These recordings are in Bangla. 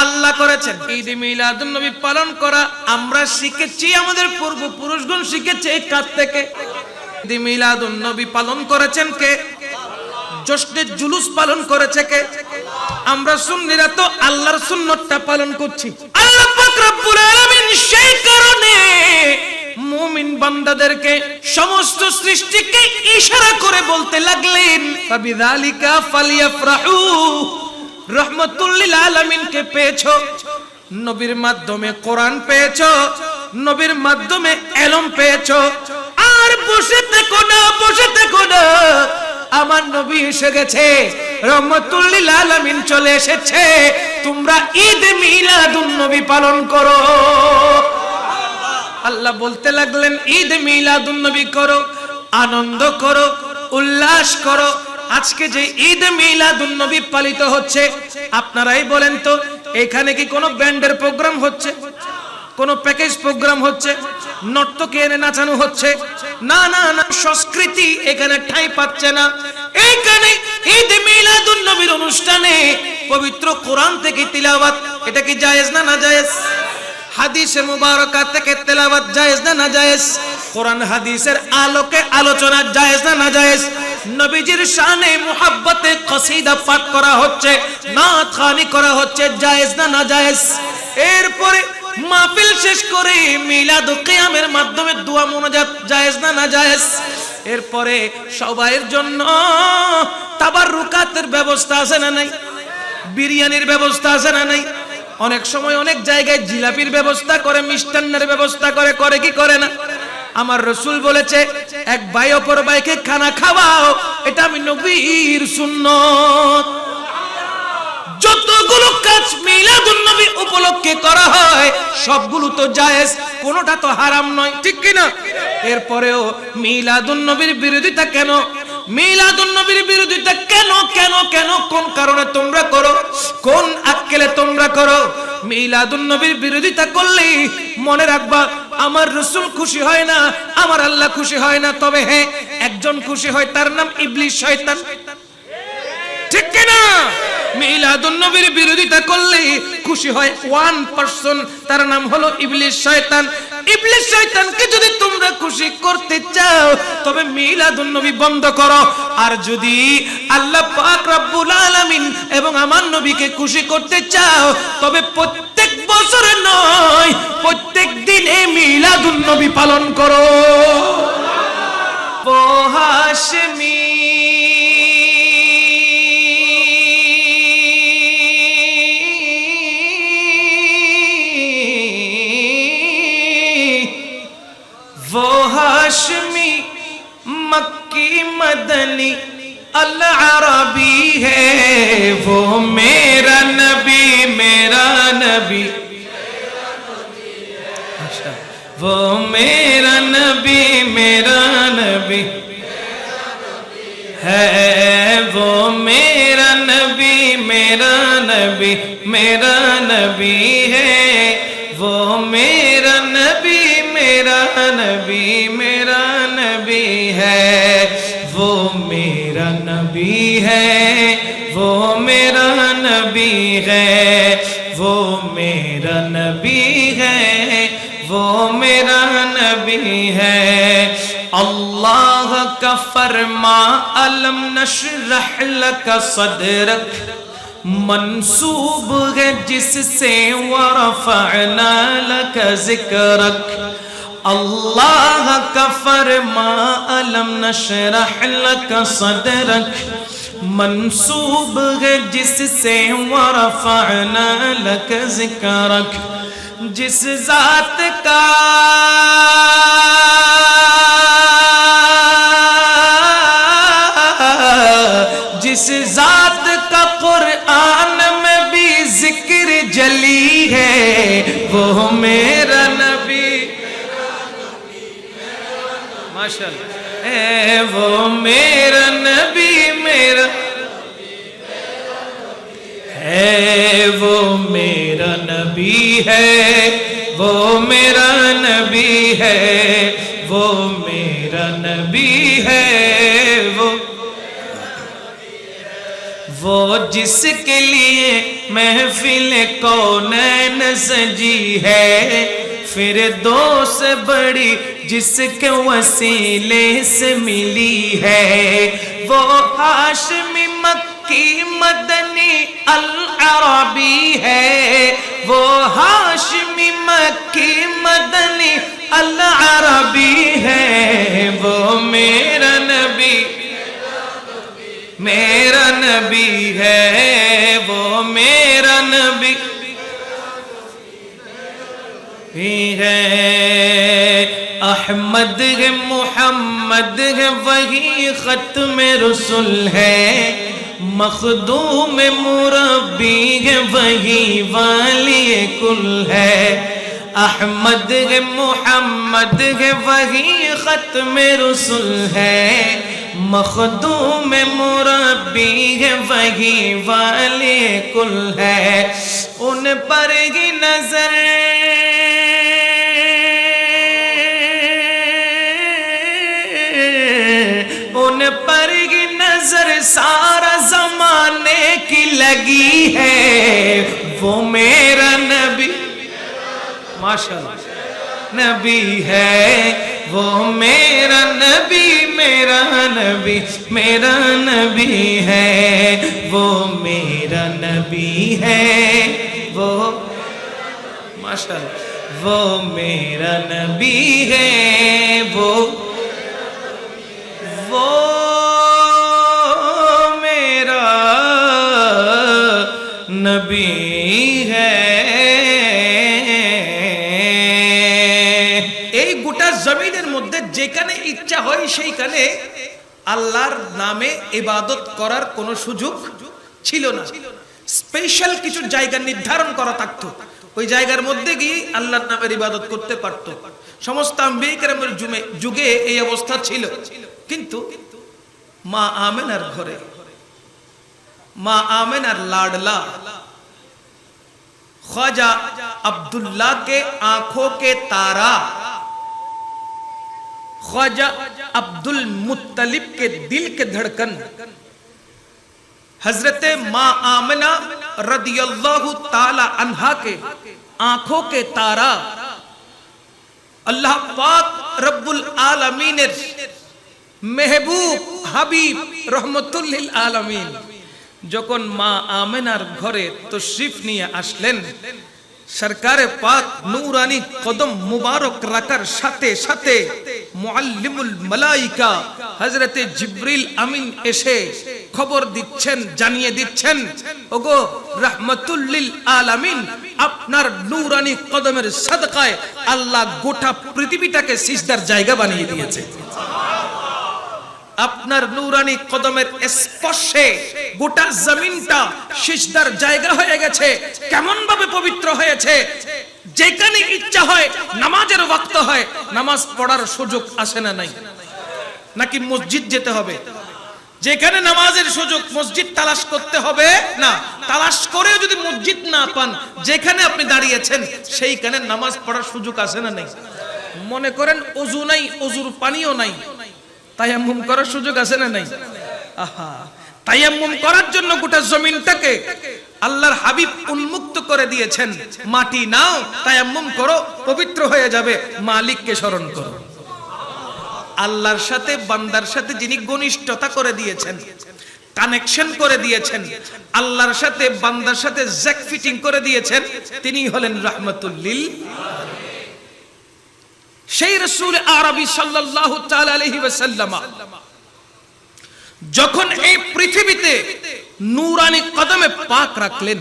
আল্লাহ করেছেন। ঈদ মিলাদুন নবী পালন করা আমরা শিখেছি, আমাদের পূর্বপুরুষগণ শিখেছে কার থেকে? ঈদ মিলাদুন নবী পালন করেছেন কে? জশ্নে জুলুস পালন করেছে কে? আমরা সুন্নিরা তো আল্লাহর সুন্নতটা পালন করছি। আল্লাহ পাক রব্বুল আলামিন সেই কারণে মুমিন বান্দাদেরকে সমস্ত সৃষ্টিকে ইশারা করে বলতে লাগলেন, ফাবিযালিকা ফালইফরাহু, রাহমাতুল লিল আলামিনকে পেয়েছো, নবীর মাধ্যমে কোরআন পেয়েছো, নবীর মাধ্যমে ইলম পেয়েছো, আর বসে থেকো না, বসে থেকো না, আমার নবী এসে গেছে, রাহমাতুল লিল আলামিন চলে এসেছে, তোমরা ঈদ মিলাদুন নবী পালন করো। আল্লাহ বলতে লাগলেন ঈদ মিলাদুন নবী করো, আনন্দ করো, উল্লাস করো। আজকে যে ঈদ মিলাদুন নবী পালিত হচ্ছে, আপনারাই বলেন তো, এখানে কি কোনো ব্যান্ডের প্রোগ্রাম হচ্ছে, কোনো প্যাকেজ প্রোগ্রাম হচ্ছে, নর্তকী এনে নাচানো হচ্ছে? না না না, সংস্কৃতি এখানে ঠাঁই পাচ্ছে না। এইখানে ঈদ মিলাদুন নবীর অনুষ্ঠানে পবিত্র কোরআন থেকে তিলাওয়াত, এটা কি জায়েজ না নাজায়েজ? হাদিসে মুবারাকা থেকে তেলাওয়াত জায়েজ না নাজায়েজ? কোরআন হাদিসের আলোকে আলোচনা জায়েজ না নাজায়েজ? নবীজির শানে মুহাব্বতে কসিদা পাঠ করা হচ্ছে, নাত খানি করা হচ্ছে, জায়েজ না নাজায়েজ? এরপরে মাহফিল শেষ করে মিলাদ ও কিয়ামের মাধ্যমে দোয়া মুনাজাত জায়েজ না নাজায়েজ? এরপরে সবাইয়ের জন্য তাবাররুকাতের ব্যবস্থা আছে না নাই? বিরিয়ানির ব্যবস্থা আছে না নাই? অনেক সময় অনেক জায়গায় জিলাপির ব্যবস্থা করে, মিষ্টান্নের ব্যবস্থা করে, করে কি করে না? আমার রাসূল বলেছে, এক ভাই অপর ভাইকে খানা খাওয়াও, এটা আমি নবীর সুন্নাত। যতগুলো কাজ মিলাদুন নবী উপলক্ষে করা হয় সবগুলো তো জায়েজ, কোনোটা তো হারাম নয়, ঠিক কি না? এরপরেও মিলাদুন নবীর বিরোধিতা কেন? মিলাদুন নবীর বিরোধিতা কেন কেন কেন? কোন কারণে তোমরা করো? কোন আক্কেলে তোমরা করো? মিলাদুন নবীর বিরোধিতা করলে মনে রাখবা, আমার রাসূল খুশি হয় না, আমার আল্লাহ খুশি হয় না। তবে হ্যাঁ, একজন খুশি হয়, তার নাম ইবলিস, শয়তান, ঠিক কি না? মিলাদুন নবীর বিরোধিতা করলে খুশি হয় 1%, তার নাম হলো ইবলিস, শয়তান। ইবলিস শয়তানকে যদি তোমরা খুশি করতে চাও তবে মিলাদুন নবী বন্ধ করো। আর যদি আল্লাহ পাক রব্বুল আলামিন এবং আমার নবীকে খুশি করতে চাও তবে প্রত্যেক বছরে নয়, প্রত্যেক দিনে মিলাদুন নবী পালন করো। ও হাশমি हाशमी मक्की मदनी अल अरबी है, वो मेरा नबी, मेरा नबी, वो मेरा नबी, मेरा नबी है, वो मेरा नबी, मेरा नबी, मेरा नबी है, वो मेरा नबी, मेरा नबी, मेरा नबी है, वो मेरा नबी है, वो मेरा नबी है, वो मेरा नबी है, वो मेरा नबी है। अल्लाह का फरमा अलम नशरह लका सदरक मंसूब है जिससे वरफ़अना लका ज़िक्रक। अल्लाह का फरमा अलम नशरह लका सदरक मंसूब है जिससे वरफ़अना लका ज़िक्रक। जिस ज़ात का जिस ज़ात का कुरान में भी जिक्र जली है, वो मेरा नबी, माशाअल्लाह, वो मेरा नबी, मेरा है, वो मेरा नबी है, वो मेरा नबी है, वो मेरा नबी है, वो जिसके लिए महफिल कौनैन सजी है, फिर दो से बड़ी जिसके वसीले से मिली है, वो हाशमी मक्की मदनी अल अरबी है, वो हाशमी मक्की मदनी अल अरबी है, वो मेरा नबी है, वो मेरा नबी है। अहमद है मुहम्मद है वही खत्म रसूल है, मखदूम मुरब्बी है वही वाली कुल है। अहमद है मुहम्मद है वही खत्म रसूल है, मखदूम मुरब्बी है वही वाले कुल है। उन पर ही नजर उन पर ही नजर सारा जमाने की लगी है, वो मेरा नबी माशाअल्लाह नबी है, वो मेरा नबी मेरा नबी मेरा नबी है, वो मेरा नबी है, वो माशाअल्लाह वो मेरा नबी है, वो मेरा नबी है। এই গোটা জমিনের মধ্যে যেখানে ইচ্ছা হয় সেইখানে আল্লাহর নামে ইবাদত করার কোনো সুযোগ ছিল না। স্পেশাল কিছু জায়গা নির্ধারণ করা থাকতো, ওই জায়গার মধ্যে গিয়ে আল্লাহর নামের ইবাদত করতে পারত। সমস্ত আম্বিয়া কেরামের যুগে এই অবস্থা ছিল। কিন্তু মা আমেনার ঘরে মা আমেনার লাডলা ख्वाजा अब्दुल्ला के आंखों के तारा, ख्वाजा अब्दुल मुत्तलिब के दिल के धड़कन, हजरत मां आमना रदियल्लाहु ताला अन्हा के आंखों के तारा, अल्लाह पाक रब्बुल आलमीन मेहबूब हबीब रहमतुल लिल आलमीन যখন মা আমেনার ঘরে তশরিফ নিয়ে আসলেন, সরকারে পাক নূরানি কদম মুবারক রাখার সাথে সাথে মুআল্লিমুল মালাইকা হযরতে জিবরিল আমিন এসে খবর দিচ্ছেন, জানিয়ে দিচ্ছেন, ওগো রাহমাতুল লিল আলামিন, আপনার নূরানি কদমের সাদকায় আল্লাহ গোটা পৃথিবীটাকে সিজদার জায়গা বানিয়ে দিয়েছে। আপনার নূরানি কদমের স্পর্শে গোটা জমিনটা সিজদার জায়গা হয়ে গেছে। কেমন ভাবে পবিত্র হয়েছে, যেখানে ইচ্ছা হয় নামাজের ওয়াক্ত হয়, নামাজ পড়ার সুযোগ আসে না নাই, নাকি মসজিদ যেতে হবে? যেখানে নামাজের সুযোগ, মসজিদ তালাশ করতে হবে না। তালাশ করে যদি মসজিদ না পান, যেখানে আপনি দাঁড়িয়েছেন সেইখানে নামাজ পড়ার সুযোগ আসে না নাই। মনে করেন ওযু নাই, ওযুর পানিও নাই, তায়াম্মুম করার সুযোগ আছে না নাই? আহা, তায়াম্মুম করার জন্য গোটা জমিনটাকে আল্লাহর হাবিব উন্মুক্ত করে দিয়েছেন। মাটি নাও, তায়াম্মুম করো, পবিত্র হয়ে যাবে। মালিককে স্মরণ করো। আল্লাহর সাথে বান্দার সাথে যিনি ঘনিষ্ঠতা করে দিয়েছেন, কানেকশন করে দিয়েছেন, আল্লাহর সাথে বান্দার সাথে জ্যাক ফিটিং করে দিয়েছেন, তিনি হলেন রাহমাতুল লিল আলামিন। সেই রাসূল আরবি সাল্লাল্লাহু তাআলা আলাইহি ওয়াসাল্লাম যখন এই পৃথিবীতে নূরানি কদমে পাক রাখলেন,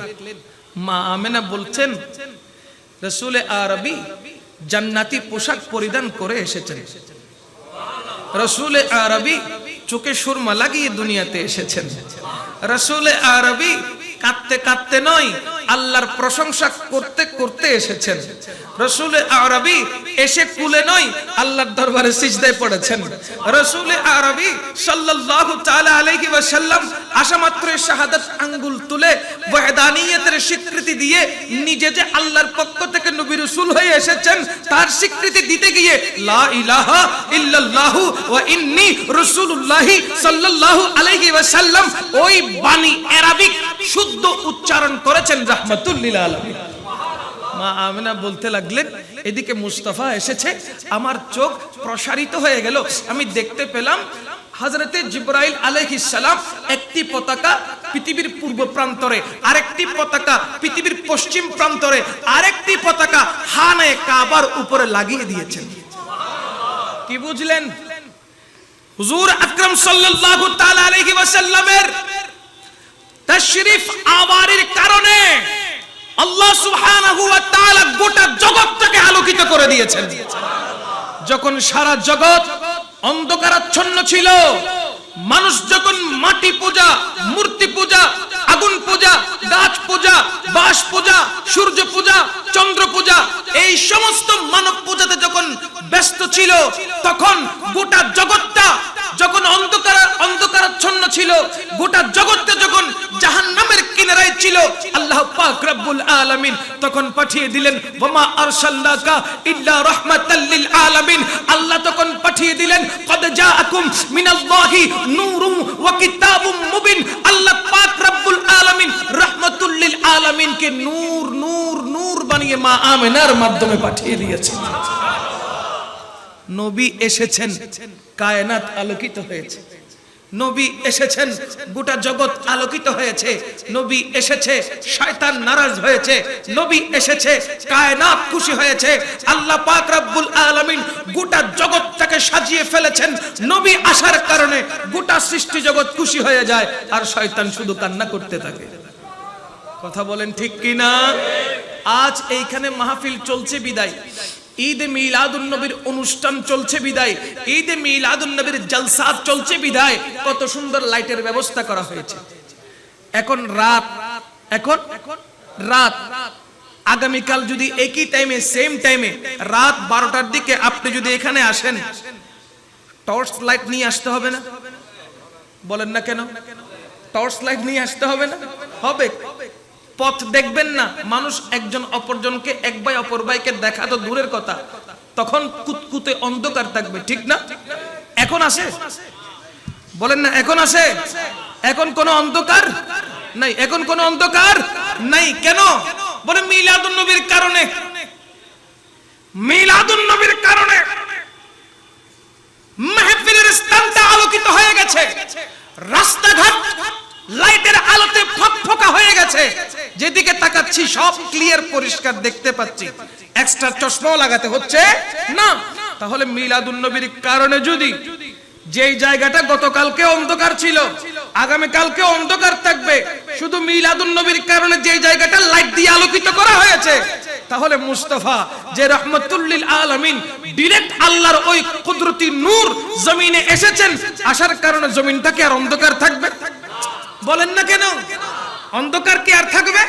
মা আমেনা বলছেন রাসূল আরবি জান্নাতি পোশাক পরিধান করে এসেছেন। রাসূল আরবি চোখে সুরমা লাগিয়ে দুনিয়াতে এসেছেন। রাসূল আরবি কাঁদতে কাঁদতে নয়, আল্লাহর প্রশংসা করতে করতে এসেছেন। রাসূল আরবি এসে কুলে নয়, আল্লাহর দরবারে সিজদায় পড়েছেন। রাসূল আরবি সাল্লাল্লাহু তাআলা আলাইহি ওয়াসাল্লাম আসা মাত্র শাহাদাত আঙ্গুল তুলে ওয়াহদানিয়তের স্বীকৃতি দিয়ে নিজে যে আল্লাহর পক্ষ থেকে নবী রাসূল হয়ে এসেছেন তার স্বীকৃতি দিতে গিয়ে লা ইলাহা ইল্লাল্লাহু ওয়া ইন্নী রাসূলুল্লাহি সাল্লাল্লাহু আলাইহি ওয়াসাল্লাম ওই বাণী আরবিক শুদ্ধ উচ্চারণ করেছেন রাহমাতুল লিল আলামিন। মা আমিনা বলতে লাগলেন, এদিকে মুস্তাফা এসেছে, আমার চোখ প্রসারিত হয়ে গেল। আমি দেখতে পেলাম হযরতে জিবরাইল আলাইহিস সালাম একটি পতাকা পৃথিবীর পূর্ব প্রান্তরে, আরেকটি পতাকা পৃথিবীর পশ্চিম প্রান্তরে, আরেকটি পতাকা খানায়ে কাবার উপরে লাগিয়ে দিয়েছেন। কি বুঝলেন? হুজুর আকরাম সাল্লাল্লাহু তাআলা আলাইহি ওয়াসাল্লামের তাশরিফ আওয়ারির কারণে আল্লাহ সুবহানাহু ওয়া তাআলা গোটা জগৎটাকে আলোকিত করে দিয়েছেন। যখন সারা জগৎ অন্ধকারাচ্ছন্ন ছিল, মানুষ যখন মাটি পূজা, মূর্তি পূজা, আগুন পূজা, গাছ পূজা, বাঁশ পূজা, সূর্য পূজা, চন্দ্র পূজা, এই সমস্ত মানব পূজাতে যখন ব্যস্ত ছিল, তখন গোটা জগৎটা যখন অন্ধকারাচ্ছন্ন ছিল, গোটা জগৎটা যখন জাহান্নামের কিনারায় ছিল, আল্লাহ পাক রব্বুল আলামিন তখন পাঠিয়ে দিলেন ওয়ামা আরসালনাকা ইল্লা রাহমাতাল লিল আলামিন। আল্লাহ তখন পাঠিয়ে দিলেন কদ জাআকুম মিনাল্লাহি নূরুন ওয়া কিতাবুম মুবিন। আল্লাহ পাক রব্বুল আলামিন রাহমাতুল লিল আলামিনকে নূর নূর নূর বানিয়ে মা আমিনার মাধ্যমে পাঠিয়ে দিয়েছেন। নবী এসেছেন, কায়নাত আলোকিত হয়েছে। নবী এসেছেন, গোটা জগৎ আলোকিত হয়েছে। নবী এসেছে, শয়তান নারাজ হয়েছে। নবী এসেছে, কায়নাত খুশি হয়েছে। আল্লাহ পাক রব্বুল আলামিন গোটা জগৎটাকে সাজিয়ে ফেলেছেন। নবী আসার কারণে গোটা সৃষ্টি জগৎ খুশি হয়ে যায়, আর শয়তান শুধু কান্না করতে থাকে। কথা বলেন ঠিক কিনা? আজ এইখানে মাহফিল চলছে বিদায়, ঈদ মিলাদুন নবীর অনুষ্ঠান চলছে বিদায়, ঈদ মিলাদুন নবীর জলসা চলছে বিদায়, কত সুন্দর লাইটের ব্যবস্থা করা হয়েছে। এখন রাত আগামীকাল যদি একই টাইমে, সেম টাইমে, রাত 12টার দিকে আপনি যদি এখানে আসেন, টর্চ লাইট নিয়ে আসতে হবে না? বলেন না কেন? টর্চ লাইট নিয়ে আসতে হবে না? হবে। পথ দেখবেন না, মানুষ একজন অপরজনকে, এক ভাই অপর ভাইকে দেখা তো দূরের কথা, তখন কুতকুতে অন্ধকার থাকবে, ঠিক না? এখন আসে? বলেন না এখন আসে? এখন কোনো অন্ধকার নাই, এখন কোনো অন্ধকার নাই। কেন? বলে মিলাদুন নবীর কারণে। মিলাদুন নবীর কারণে মাহফিলের স্থানটা আলোকিত হয়ে গেছে, রাস্তাঘাট লাইটের আলোতে ফকফকা হয়ে গেছে। যেদিকে তাকাচ্ছি সব ক্লিয়ার, পরিষ্কার দেখতে পাচ্ছি, এক্সট্রা চশমাও লাগাতে হচ্ছে না। তাহলে মিলাদুন নবীর কারণে যদি যেই জায়গাটা গতকালকে অন্ধকার ছিল, আগামী কালকে অন্ধকার থাকবে, শুধু মিলাদুন নবীর কারণে যেই জায়গাটা লাইট দিয়ে আলোকিত করা হয়েছে, তাহলে মুস্তাফা যে রাহমাতুল লিল আলামিন, ডাইরেক্ট আল্লাহর ওই কুদরতি নূর জমিনে এসেছেন, আসার কারণে জমিনটা কি আর অন্ধকার থাকবে? বলেন না কেন? অন্ধকার কি আর থাকবে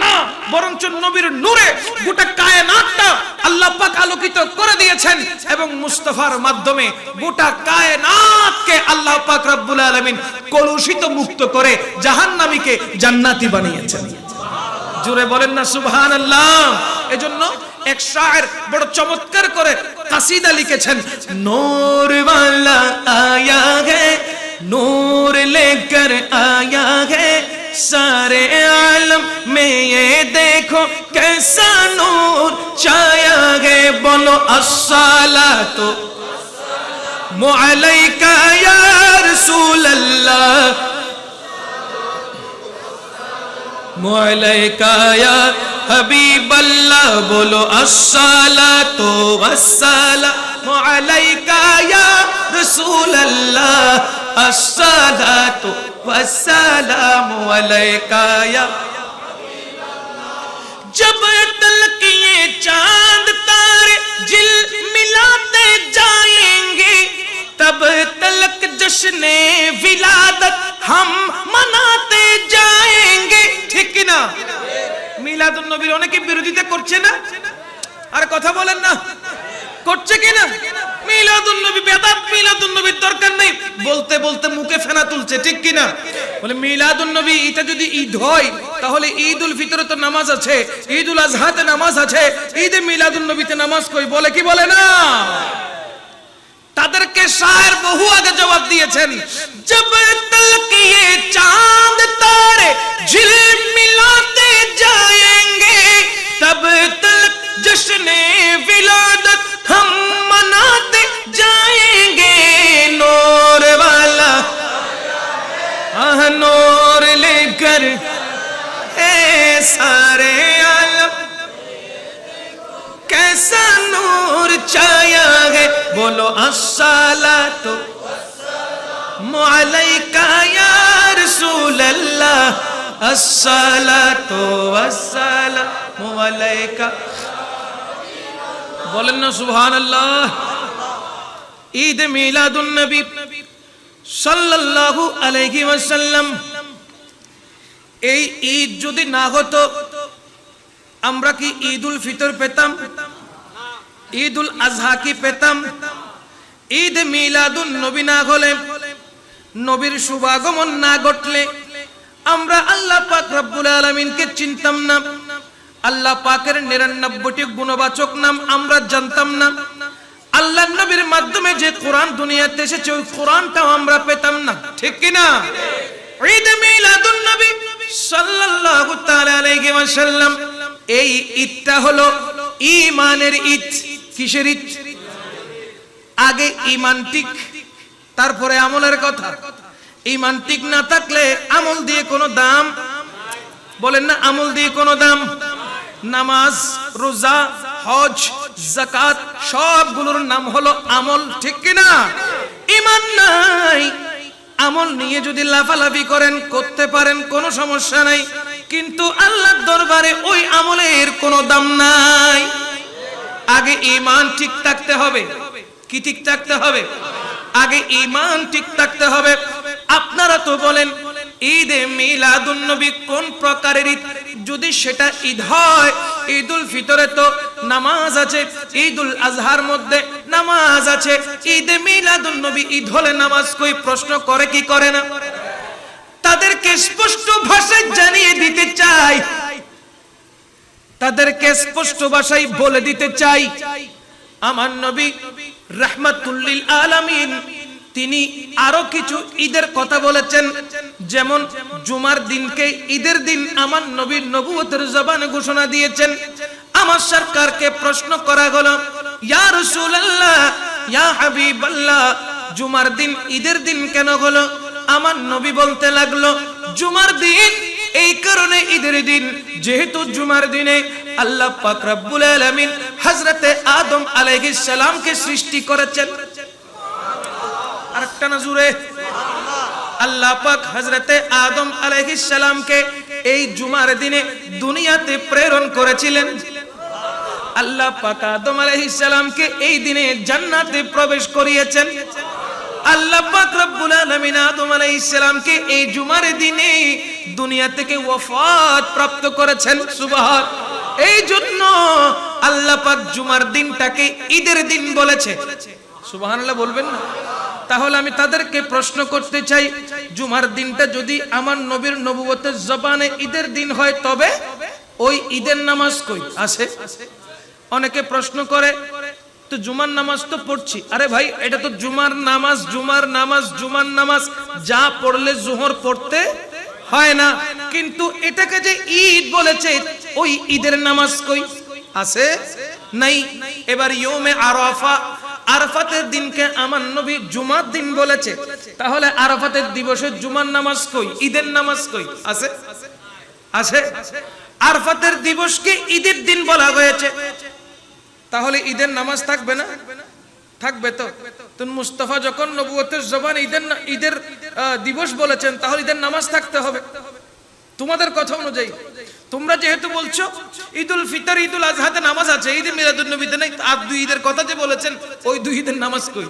না? বরঞ্চ নবীর নূরে গোটা কায়নাতটা আল্লাহ পাক আলোকিত করে দিয়েছেন, এবং মুস্তাফার মাধ্যমে গোটা কায়নাতকে আল্লাহ পাক রব্বুল আলামিন কলুষিত মুক্ত করে জাহান্নামীকে জান্নাতি বানিয়েছেন। জোরে বলেন না সুবহানাল্লাহ। এজন্য এক শায়ের বড় চমৎকার করে কাসিদা লিখেছেন, নূর ওয়ালা আয়া হে, नूर लेकर आया है सारे आलम में, ये देखो कैसा नूर छाया है। बोलो अस्सलातु अलैका या रसूल अल्लाह, अलैका या हबीब अल्लाह। बोलो अस्सलातु वस्सलामु अलैका या रसूल अल्लाह, अस्सलातु वस्सलामु अलैका या। जब तलक ये चांद तारे जिल मिलाते जाएंगे, तब तलक जश्ने विलादत हम मनाते जाएंगे। ठीक মিলাদুন নবীর অনেকে বিরোধিতা করছে না? আর কথা বলেন না, করছে কিনা? মিলাদুন নবী বেদাত, মিলাদুন নবীর দরকার নেই বলতে বলতে মুখে ফেনা তুলছে, ঠিক কিনা? বলে মিলাদুন নবী এটা যদি ঈদ হয় তাহলে ঈদুল ফিতরে তো নামাজ আছে, ঈদুল আজহাতে নামাজ আছে, ঈদে মিলাদুন নবীতে নামাজ কই? বলে কি বলে না? তাদেরকে শায়ের বহু আগে জবাব দিয়েছেন, জব তক ये चांद तारे झिलमिलाते जाएंगे तब तक जश्ने विलादत हम मनाते जाएंगे नूर वाला नूर लेकर ए सारे आलम कैसा नूर छाया है बोलो अस्सलातु अलैका या रसूल अल्लाह अस्सलातु वस्सलामु अलैका। বলেন না সুবহানাল্লাহ। ঈদ মিলাদুন নবী সাল্লাল্লাহু আলাইহি ওয়াসাল্লাম, এই ঈদ যদি না হতো আমরা কি ঈদুল ফিতর পেতাম? ঈদুল আজহা কি পেতাম? ঈদ মিলাদুন নবী না হলে, নবীর শুভাগমন না ঘটলে আমরা আল্লাহ পাক রব্বুল আলামিনকে চিনতাম না, আল্লাহ পাকের 99টি গুণবাচক নাম আমরা জানতাম না, আল্লাহ নবীর মাধ্যমে যে কোরআন দুনিয়াতে এসেছে ওই কোরআনটাও আমরা পেতাম না, ঠিক কি না? ঈদ মিলাদুন নবী সাল্লাল্লাহু তাআলা আলাইহি ওয়াসাল্লাম, এই ঈদটা হলো ঈমানের ঈদ। কিসের ঈদ? আগে ঈমান ঠিক, তারপরে আমলের কথা। ঈমান ঠিক না থাকলে আমল দিয়ে কোনো দাম, বলেন না আমল দিয়ে কোনো দাম? নামাজ, রোজা, হজ, যাকাত সবগুলোর নাম হলো আমল, ঠিক কি না? ঈমান নাই, আমল নিয়ে যদি লাফালাফি করেন করতে পারেন কোনো সমস্যা নাই, কিন্তু আল্লাহর দরবারে ওই আমলের কোনো দাম নাই। আগে ঈমান ঠিক থাকতে হবে। কি ঠিক থাকতে হবে? আগে ঈমান ঠিক থাকতে হবে। আপনারা তো বলেন ঈদে মিলাদুন নবী কোন প্রকারের ঈদ? যদি সেটা ঈদ হয়, ঈদুল ফিতরে তো নামাজ আছে, ঈদুল আজহার মধ্যে নামাজ আছে, ঈদে মিলাদুন নবী ঈদ হলে নামাজ কই? প্রশ্ন করে কি করে না? তাদেরকে স্পষ্ট ভাষায় জানিয়ে দিতে চাই, তাদেরকে স্পষ্ট ভাষায় বলে দিতে চাই, আমার নবী রাহমাতুল লিল আলামিন তিনি আরো কিছু ঈদের কথা বলেছেন, যেমন জুমার দিনকে ঈদের দিন আমার নবীর নবুয়তের জবানে ঘোষণা দিয়েছেন। আমার সরকারকে প্রশ্ন করা হলো, ইয়া রাসূলুল্লাহ, ইয়া হাবিবাল্লাহ, জুমার দিন ঈদের দিন কেন হলো? আমার নবী বলতে লাগলো, জুমার দিন এই কারণে ঈদের দিন, যেহেতু জুমার দিনে আল্লাহ পাক রব্বুল আলামিন হযরতে আদম আলাইহিস সালামকে সৃষ্টি করেছেন। আরেকটা না জুড়ে, আল্লাহ পাক হযরতে আদম আলাইহিস সালামকে এই জুমার দিনে দুনিয়াতে প্রেরণ করেছিলেন। আল্লাহ পাক আদম আলাইহিস সালামকে এই দিনে জান্নাতে প্রবেশ করিয়েছেন। আল্লাহ পাক রব্বুল আলামিন আদম আলাইহিস সালামকে এই জুমার দিনে দুনিয়া থেকে ওয়াফাত প্রাপ্ত করেছেন। সুবহান। এই জন্য আল্লাহ পাক জুমার দিনটাকে ঈদের দিন বলেছে। সুবহানাল্লাহ বলবেন না? তাহলে আমি তাদেরকে প্রশ্ন করতে চাই, জুমার দিনটা যদি আমার নবীর নবুয়তের জবানে ঈদের দিন হয় তবে ওই ঈদের নামাজ কই আছে? অনেকে প্রশ্ন করে, তো জুমার নামাজ তো পড়ছি। আরে ভাই, এটা তো জুমার নামাজ, জুমার নামাজ, জুমার নামাজ যা পড়লে জোহর পড়তে হয় না, কিন্তু এটাকে যে ঈদ বলেছে ওই ঈদের নামাজ কই আছে? নাই। এবার ইয়ৌমে আরাফা, আরাফাতের দিনকে আমার নবী জুমার দিন বলেছে, তাহলে আরাফাতের দিবসে জুমার নামাজ কই? ঈদের নামাজ কই আছে? আছে। আরাফাতের দিবসকে ঈদের দিন বলা হয়েছে, তাহলে ঈদের নামাজ থাকবে না? থাকবে তো। তো মুস্তাফা যখন নবুয়তের জবান ঈদের দিবস বলেছেন, তাহলে ঈদের নামাজ থাকতে হবে তোমাদের কথা অনুযায়ী। তোমরা যেহেতু বলছো ঈদুল ফিতর, ঈদুল আজহাতে নামাজ আছে, ঈদে মিলাদুন নবীতে নাই, আর দুই ঈদের কথা যে বলেছেন ওই দুই ঈদের নামাজ কই?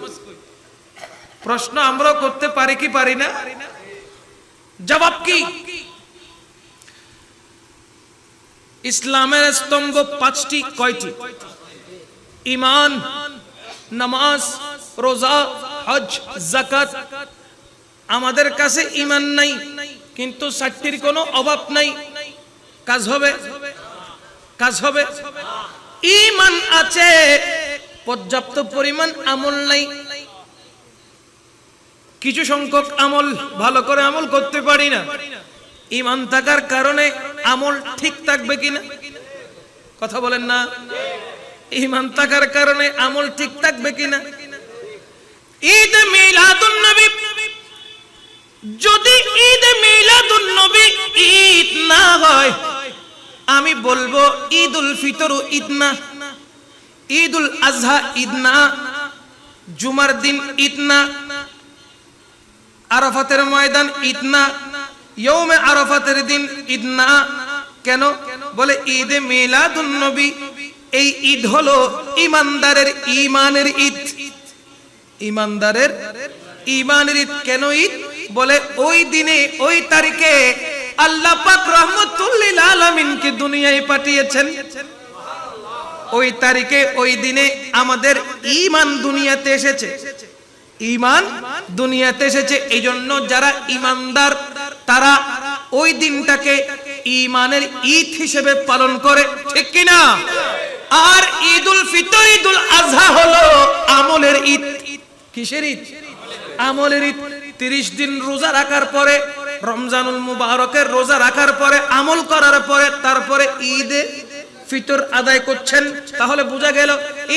প্রশ্ন আমরাও করতে পারি কি পারি না? জবাব কি? ইসলামের স্তম্ভ পাঁচটি, কয়টি? ঈমান, নামাজ, রোজা, হজ, যাকাত। আমাদের কাছে ঈমান নাই, কিন্তু চারটির কোনো অভাব নাই। কাজ হবে, কাজ হবে। ঈমান আছে, পর্যাপ্ত পরিমাণ আমল নাই। কিছু সংখ্যক আমল ভালো করে আমল করতে পারি না। ঈমান থাকার কারণে আমল ঠিক থাকবে কিনা? কথা বলেন না। ঈমান থাকার কারণে আমল ঠিক থাকবে কিনা? ঈদ মিলাদুন নবী, যদি ঈদ মিলাদুন নবী ঈদ না হয়, আমি বলবো ঈদুল ফিতর ঈদ না, ঈদুল আজহা ঈদ না, জুমার দিন ঈদ না, আরাফাতের ময়দান ঈদ না, ইয়ৌমে আরাফাতের দিন ঈদ না। কেন? বলে ঈদে মিলাদুন নবী, এই ঈদ হলো ঈমানদারের ঈমানের ঈদ। ঈমানদারের ঈমানের ঈদ। কেন ঈদ? বলে ওই দিনে, ওই তারিখে আল্লাহ পাক রহমতুল লিল আলামিনকে দুনিয়ায় পাঠিয়েছেন। ওই তারিখে, ওই দিনে আমাদের ঈমান দুনিয়াতে এসেছে। ঈমান দুনিয়াতে এসেছে। এই জন্য যারা ঈমানদার তারা ওই দিনটাকে ঈমানের ঈদ হিসেবে পালন করে, ঠিক কিনা? আর ঈদুল ফিতর, ঈদুল আজহা হলো আমলের ঈদ। কিসের ঈদ? আমলের ঈদ। 30 দিন রোজা রাখার পরে, রমজানুল মুবারকের রোজা রাখার পরে, আমল করার পরে, তারপরে ঈদে ফিতর আদায় করছেন। তাহলে বোঝা গেল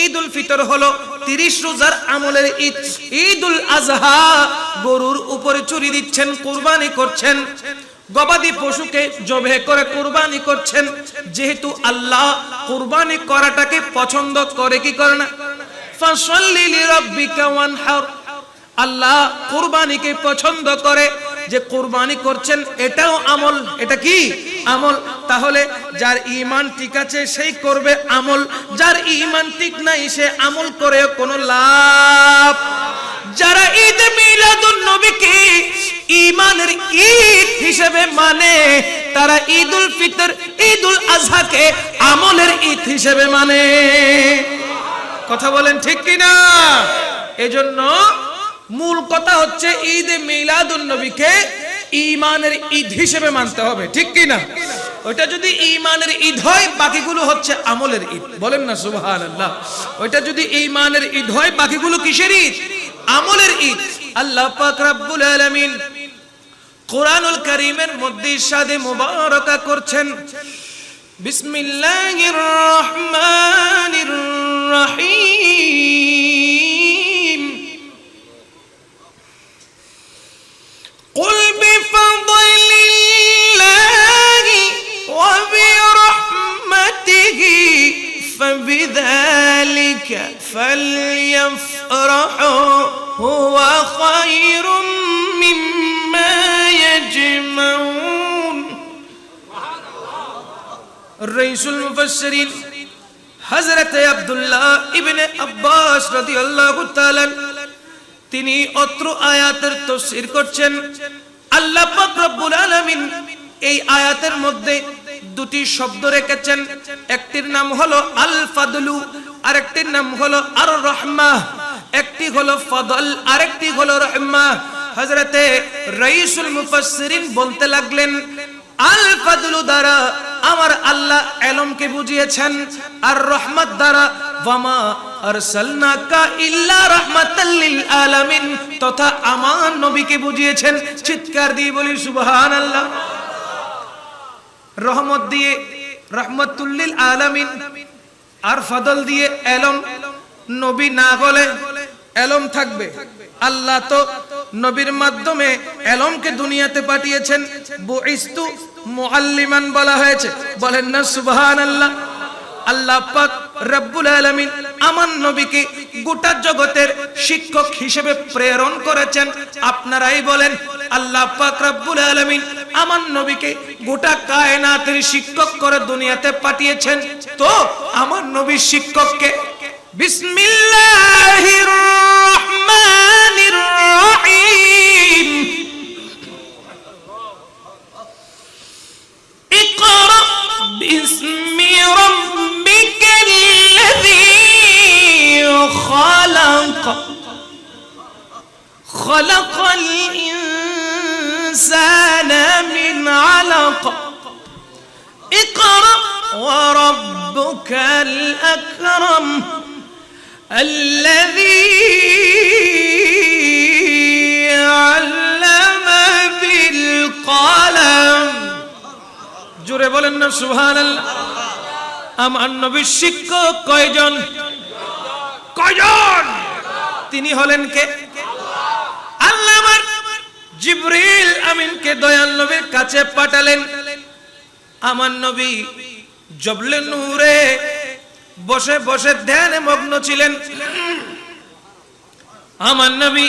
ঈদুল ফিতর হলো 30 রোজার আমলের ঈদ। ঈদুল আজহা গরুর উপরে চুরি দিচ্ছেন, কুরবানি করছেন, গবাদি পশুকে জবে করে কুরবানি করছেন। যেহেতু আল্লাহ কুরবানি করাটাকে পছন্দ করে, কি করে না? ফাসাল্লি লিরাব্বিকা ওয়ানহার। আল্লাহ কুরবানিকে পছন্দ করে। যে কুরবানি করছেন এটাও আমল। এটা কি? আমল। তাহলে যার ঈমান ঠিক আছে সেই করবে আমল, যার ঈমান ঠিক নাই সে আমল করে কোনো লাভ। যারা ঈদ মিলাদুন নবীকে ঈমানের ঈদ হিসেবে মানে, তারা ঈদুল ফিতর, ঈদুল আজহাকে আমলের ঈদ হিসেবে মানে। কথা বলেন ঠিক কিনা? এজন্য মূল কথা হচ্ছে ঈদ মিলাদুন নবীকে ঈমানের ঈদ হিসেবে মানতে হবে, ঠিক কিনা? ওইটা যদি ঈমানের ঈদ হয়, বাকিগুলো হচ্ছে আমলের ঈদ। বলেন না সুবহানাল্লাহ। ওইটা যদি ঈমানের ঈদ হয়, বাকিগুলো কিসের ঈদ? আমলের ঈদ। আল্লাহ পাক রব্বুল আলামিন কোরআনুল কারীমের মধ্যে ইরশাদে মুবারাকা করছেন, বিসমিল্লাহির রহমানির রহিম, কুল বিফাদলিল্লাহি ওয়া বিরহমাতিহি ফাবিযালিকা ফালইফরাহু হুয়া খায়রুম মিম্মা ইয়াজমাউন। রাইসুল মুফাসসিরিন হযরত আব্দুল্লাহ ইবনে আব্বাস রাদিয়াল্লাহু তাআলা তিনি অত্র আয়াতের তাফসীর করছেন। আল্লাহ পাক রব্বুল আলামিন এই আয়াতের মধ্যে দুটি শব্দ রেখেছেন। একটির নাম হলো আল ফাদলু, আরেকটির নাম হলো আর রাহমাহ। একটি হলো ফদল, আরেকটি হলো রাহমাহ। হযরতে রাইসুল মুফাসসিরিন বলতে লাগলেন, আল ফাদলু দ্বারা আমার আল্লাহ ইলমকে বুঝিয়েছেন, আর রহমত দ্বারা ওয়ামা আরসালনাকা ইল্লা রাহমাতাল লিল আলামিন, তথা আমার নবীকে বুঝিয়েছেন। চিৎকার দিয়ে বলি সুবহানাল্লাহ। রহমত দিয়ে রাহমাতুল লিল আলামিন, আর ফদল দিয়ে ইলম। নবী না হলে ইলম থাকবে? আল্লাহ তো নবীর মাধ্যমে ইলমকে দুনিয়াতে পাঠিয়েছেন। বুইস্তু মুআল্লিমান বলা হয়েছে। বলেন না সুবহানাল্লাহ। আল্লাহ পাক রব্বুল আলামিন আমার নবীকে গোটা জগতের শিক্ষক হিসেবে প্রেরণ করেছেন। আপনারাই বলেন, আল্লাহ পাক রব্বুল আলামিন আমার নবীকে গোটা কায়নাতের শিক্ষক করে দুনিয়াতে পাঠিয়েছেন। তো আমার নবীর শিক্ষককে বিসমিল্লাহির রহমানির রহিম, ইকরা বিসমি রাব্বিকাল্লাযী খালাক খালাকাল ইনসানা মিন আলাক ইকরা ওয়া রাব্বুকাল আকরাম الذي علم بالقلم জোরে বলেন না সুবহানাল্লাহ। আমার নবীর শিক্ষক কয়জন? কয়জন? তিনি হলেন কে? আল্লাহ আমার জিবরিল আমিনকে দয়াল নবীর কাছে পাঠালেন। আমার নবী জবলে নূরে বসে বসে ধ্যানে মগ্ন ছিলেন। আমার নবী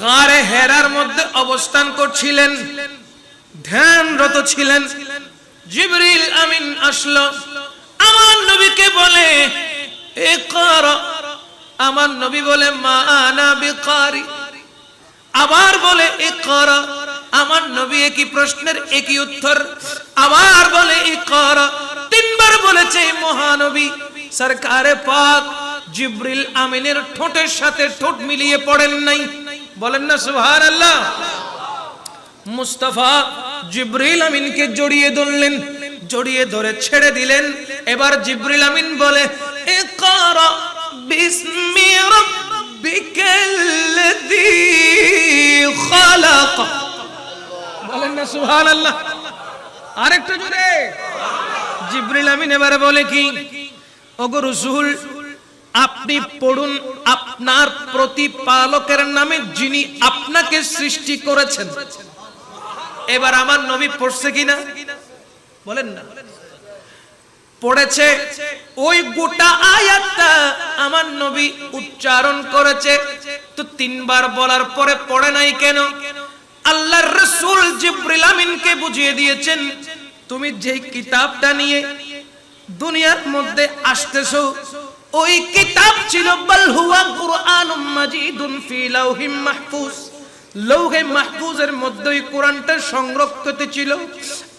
গারে হেরার মধ্যে অবস্থান করছিলেন, ধ্যানরত ছিলেন। জিবরিল আমিন আসলো, আমার নবীকে বলে ইকরা। আমার নবী বলে মা আনা বিকারি। আবার বলে ইকরা। আমার নবী একই প্রশ্নের একই উত্তর। আবার বলে ইকরা। তিনবার বলেছে মহানবী সরকারে পাক জিবরিল আমিনের ঠোঁটের সাথে ঠোঁট মিলিয়ে পড়েন নাই। বলেন না সুবহানাল্লাহ। মুস্তাফা জিবরিল আমিনকে জড়িয়ে ধরলেন, জড়িয়ে ধরে ছেড়ে দিলেন। এবার জিবরিল আমিন বলে ইকরা বিসমি রাব্বিকাল্লাযী খালাক। বলেন না সুবহানাল্লাহ। আরেকটু জোরে। জিবরিল আমিন এবারে বলে কি, ওগো রাসূল আপনি পড়ুন আপনার প্রতিপালকের নামে যিনি আপনাকে সৃষ্টি করেছেন। এবার আমার নবী পড়ছে কিনা বলেন না? পড়েছে। ওই গোটা আয়াতটা আমার নবী উচ্চারণ করেছে। তো তিনবার বলার পরে পড়ে নাই কেন? আল্লাহর রাসূল জিবরিল আমিনকে বুঝিয়ে দিয়েছেন, তুমি যে কিতাবটা নিয়ে দুনিয়ার মধ্যে আসতেছো ওই কিতাব ছিল বাল হুয়া কুরআনুম মাজিদুন ফি লাউহিম মাহফুজ। লৌহে মাহফুজের মধ্যে ওই কোরআনটা সংরক্ষিত ছিল।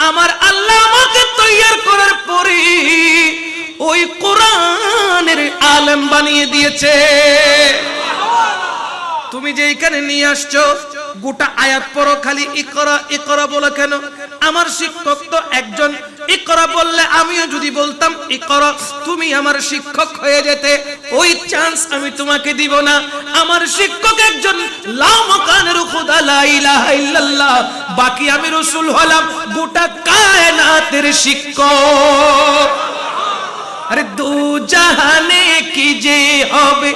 আমার আল্লাহ আমাকে তৈয়ার করার পরে ওই কোরআনের আলেম বানিয়ে দিয়েছে। তুমি যে এখানে নিয়ে আসছো গোটা আয়াত পড়ো, খালি ইকরা ইকরা বলো কেন? আমার শিক্ষক তো একজন। ইকরা বললে আমিও যদি বলতাম ইকরা, তুমি আমার শিক্ষক হয়ে যেতে। ওই চান্স আমি তোমাকে দিব না। আমার শিক্ষক একজন, লা মাকানের খুদা লা ইলাহা ইল্লাল্লাহ। বাকি আমি রাসূল হলাম গোটা কায়নাতের শিক্ষক। আরে দু জাহানে কি যে হবে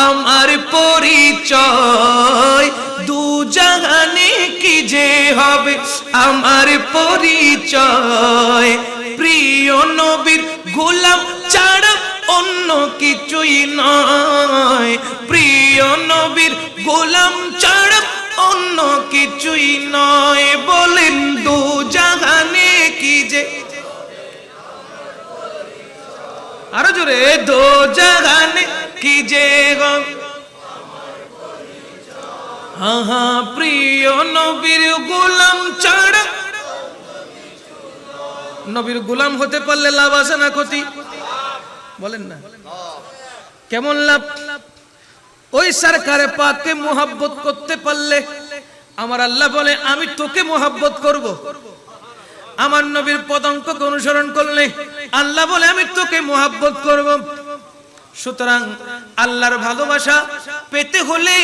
আমার পরিচয়, দু জাহানে কি যে হবে আমার পরিচয়। প্রিয় নবীর গোলাম ছাড়া অন্য কিছুই নয়, প্রিয় নবীর গোলাম ছাড়া অন্য কিছুই নয়। বলেন দু জাহানে কি যে, আরো জোরে, দো জাহানে কি যে প্রিয় নবীর গোলাম ছাড়া। নবীর গোলাম হতে পারলে লাভ আছে না ক্ষতি? বলেন না কেমন লাভ? ওই সরকারে পাককে মোহাব্বত করতে পারলে আমার আল্লাহ বলে আমি তোকে মোহাব্বত করব। আমার নবীর পদাঙ্ককে অনুসরণ করলে আল্লাহ বলে আমি তোকে মোহাব্বত করব। সুতরাং আল্লাহর ভালোবাসা পেতে হলে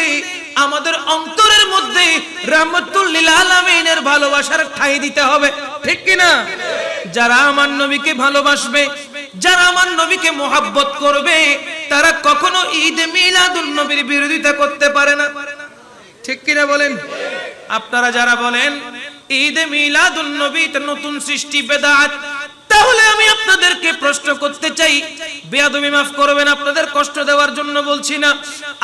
আমাদের অন্তরের মধ্যে রাহমাতুল লিল আলামিনের ভালোবাসার ঠাঁই দিতে হবে, ঠিক কি না? যারা আমার নবীকে ভালোবাসবে, যারা আমার নবীকে মোহাব্বত করবে, তারা কখনো ঈদ মিলাদুন নবীর বিরোধিতা করতে পারে না, ঠিক কি না বলেন? আপনারা যারা বলেন ঈদ মিলাদুন নবী নতুন সৃষ্টি বেদাত, তাহলে আমি আপনাদেরকে প্রশ্ন করতে চাই, বেয়াদবি মাফ করবেন, আপনাদের কষ্ট দেওয়ার জন্য বলছি না,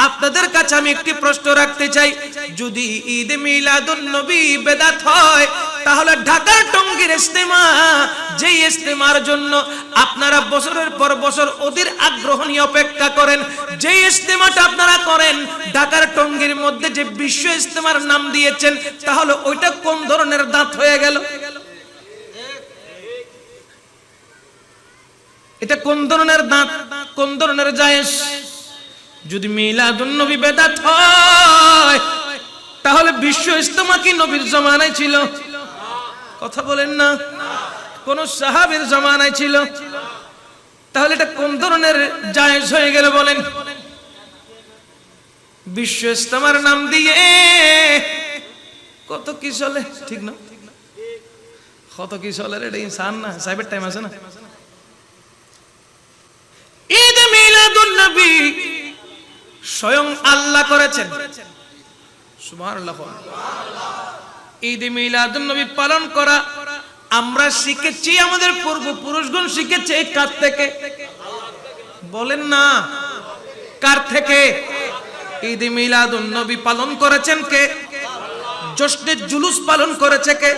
আপনাদের কাছে আমি একটি প্রশ্ন রাখতে চাই। যদি ঈদ মিলাদুন নবী বেদাত হয়, তাহলে ঢাকার টঙ্গীর ইজতেমা, যেই ইজতেমার জন্য আপনারা বছরের পর বছর অধীর আগ্রহ নিয়ে অপেক্ষা করেন, যেই ইজতেমাটা আপনারা করেন ঢাকার টঙ্গীর মধ্যে যে বিশ্ব ইজতেমার নাম দিয়েছেন, তাহলে ওইটা কোন ধরনের দাঁত হয়ে গেল? এটা কোন ধরনের দাঁত, কোন ধরনের জায়েজ? যদি মিলাদুন নবী বেদাত হয় তাহলে বিশ্ব ইজতেমা কি নবীর জামানায় ছিল? কথা বলেন না। কোন সাহাবীর জামানায় ছিল? তাহলে এটা কোন ধরনের জায়েজ হয়ে গেল বলেন? বিশ্ব ইজতেমার নাম দিয়ে কত কি চলে, ঠিক না? কত কি চলে, এটা ইনসান না, সাইবের টাইম আছে না। ঈদ মিলাদুন নবী স্বয়ং আল্লাহ করেছেন, সুবহানাল্লাহ। ঈদ মিলাদুন নবী পালন করা আমরা শিখেছি, আমাদের পূর্বপুরুষগণ শিখেছে কার থেকে? বলেন না, কার থেকে? ঈদ মিলাদুন নবী পালন করেছেন কে? জশ্নে জুলুস পালন করেছে কে?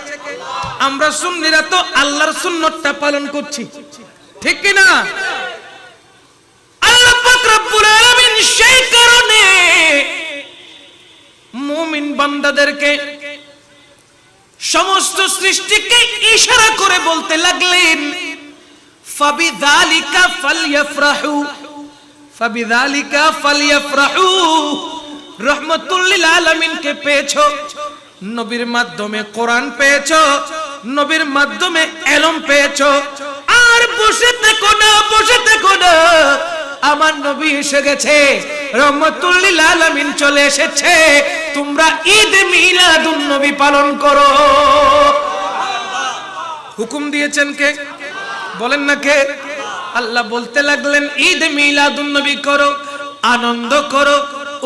আমরা সুন্নিরা তো আল্লাহর সুন্নতটা পালন করছি, ঠিক কি না? আল্লাহ পাক রব্বুল আলামিন সেই কারণে মুমিন বান্দাদেরকে, সমস্ত সৃষ্টিকে ইশারা করে বলতে লাগলেন, ফাবিযালিকা ফালইফরাহু, ফাবিযালিকা ফালইফরাহু। রাহমাতুল লিল আলামিনকে পেয়েছো, নবীর মাধ্যমে কোরআন পেয়েছো, নবীর মাধ্যমে ইলম পেয়েছো, আর বসে থেকো না, বসে থেকো না। আমার নবী এসে গেছে, রাহমাতুল লিল আলামিন চলে এসেছে, তোমরা ঈদ মিলাদুন নবী পালন করো। হুকুম দিয়েছেন কে? বলেন না কে? আল্লাহ বলতে লাগলেন ঈদ মিলাদুন নবী করো, আনন্দ করো,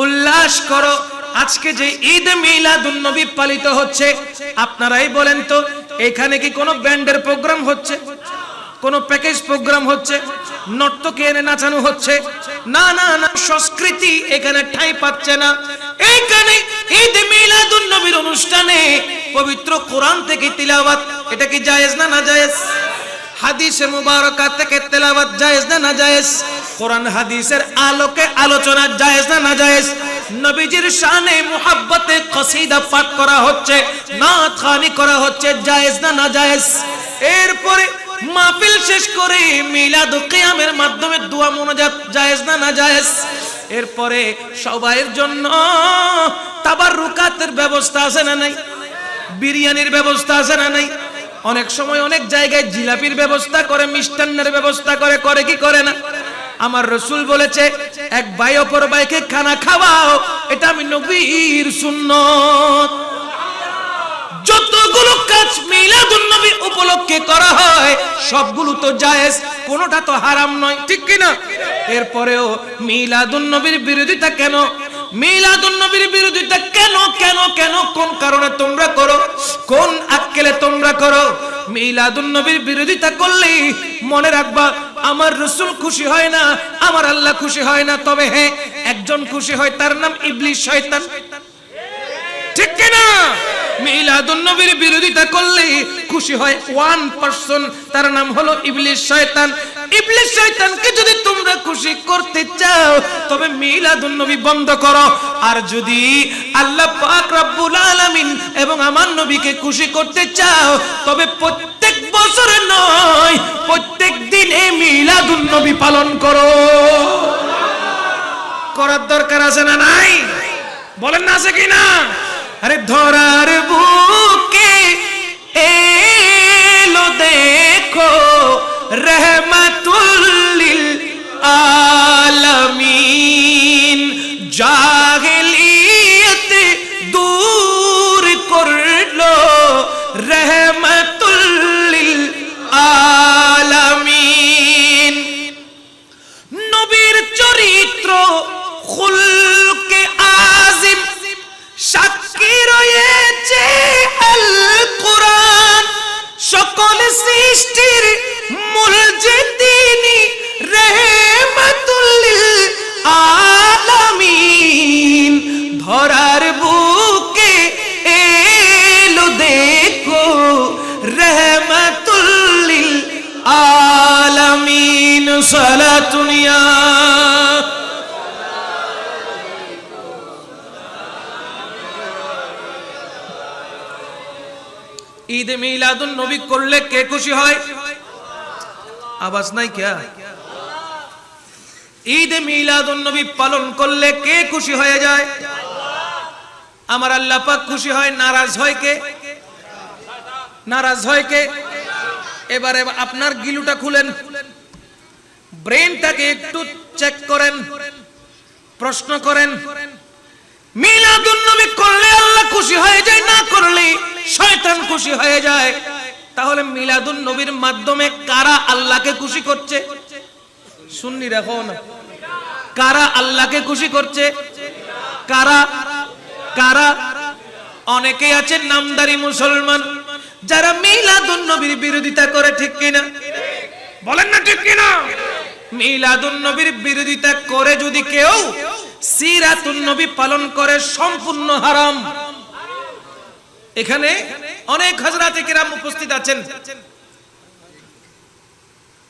উল্লাস করো। আজকে যে ঈদ মিলাদুন নবী পালিত হচ্ছে, আপনারাই বলেন তো, এখানে কি কোনো ব্যান্ডের প্রোগ্রাম হচ্ছে? কোন প্যাকেজ প্রোগ্রাম হচ্ছে? নর্তকী এনে নাচানো হচ্ছে? না না না, সংস্কৃতি এখানে ঠাঁই পাচ্ছে না। এইখানে ঈদ মিলাদুন নবীর অনুষ্ঠানে পবিত্র কোরআন থেকে তিলাওয়াত, এটা কি জায়েজ না নাজায়েজ? হাদিসে মুবারাকা থেকে তেলাওয়াত জায়েজ না নাজায়েজ? কোরআন হাদিসের আলোকে আলোচনা জায়েজ না নাজায়েজ? নবীজির শানে মুহাব্বতে কসিদা পাঠ করা হচ্ছে, নাত খানি করা হচ্ছে, জায়েজ না নাজায়েজ? এরপরে মাহফিল শেষ করে মিলাদ ও কিয়ামের মাধ্যমে দোয়া মুনাজাত জায়েজ না নাজায়েজ? এরপরে সবাইয়ের জন্য তাবাররুকাতের ব্যবস্থা আছে না নাই? বিরিয়ানির ব্যবস্থা আছে না নাই? অনেক সময় অনেক জায়গায় জিলাপির ব্যবস্থা করে, মিষ্টান্নের ব্যবস্থা করে, করে কি করে না? আমার রাসূল বলেছে, এক ভাই অপর ভাইকে খানা খাওয়াও, এটা আমি নবীর সুন্নাত। যতগুলো কাজ মিলাদুন নবী উপলক্ষে করা হয় সবগুলো তো জায়েজ, কোনটা তো হারাম নয়, ঠিক কি না? এরপরেও মিলাদুন নবীর বিরোধিতা কেন? মিলাদুন নবীর বিরোধিতা কেন কেন কেন? কোন কারণে তোমরা করো? কোন আক্কেলে তোমরা করো? মিলাদুন নবীর বিরোধিতা করলে মনে রাখবা, আমার রাসূল খুশি হয় না, আমার আল্লাহ খুশি হয় না। তবে হ্যাঁ, একজন খুশি হয়, তার নাম ইবলিস, শয়তান, ঠিক কি না? মিলাদুন নবীর বিরোধিতা করলে খুশি হয় 1%, তার নাম হলো ইবলিস, শয়তান। ইবলিস শয়তানকে যদি তোমরা খুশি করতে চাও তবে মিলাদুন নবী বন্ধ করো। আর যদি আল্লাহ পাক রব্বুল আলামিন এবং আমার নবীকে খুশি করতে চাও তবে প্রত্যেক বছরে নয়, প্রত্যেক দিনে মিলাদুন নবী পালন করো। করার দরকার আছে না নাই? বলেন না, আছে কি না? আরে ধরার বুকে এলো দেখো রহমাতুল লিল আলামিন, জাহেলিয়ত দূর করলো রহমাতুল লিল আলামিন। নবীর চরিত্র খুলকে আজিম সাক্ষী রয়েছে আল কোরআন, সকল সৃষ্টির মূল যে তিনি রহমাতুল লিল আলামিন। ধরার বুকে এলো দেখো রহমাতুল লিল আলামিন। সালাতুনিয়া ঈদ মিলাদুন নবী করলে কে খুশি হয়? আওয়াজ নাই क्या? ঈদ মিলাদুন নবী পালন করলে কে খুশি হয়ে যায়? আমার আল্লাহ পাক খুশি হয়, নারাজ হয় কে? নারাজ হয় কে? এবারে আপনার গিলুটা খুলেন, ব্রেনটাকে একটু চেক করেন, প্রশ্ন করেন, মিলাদুন নবী করলে আল্লাহ খুশি হয়ে যায়, না করলে শয়তান খুশি হয়ে যায়। তাহলে মিলাদুন নবীর মাধ্যমে কারা আল্লাহকে খুশি করছে? শুননি রাখো না, কারা আল্লাহকে খুশি করছে? কারা? কারা? অনেকেই আছেন নামদারি মুসলমান যারা মিলাদুন নবীর বিরোধিতা করে, ঠিক কিনা? বলেন না ঠিক কিনা? মিলাদুন নবীর বিরোধিতা করে যদি কেউ সিরাতুন নবী পালন করে সম্পূর্ণ হারাম। এখানে অনেক হযরতে কিরাম উপস্থিত আছেন,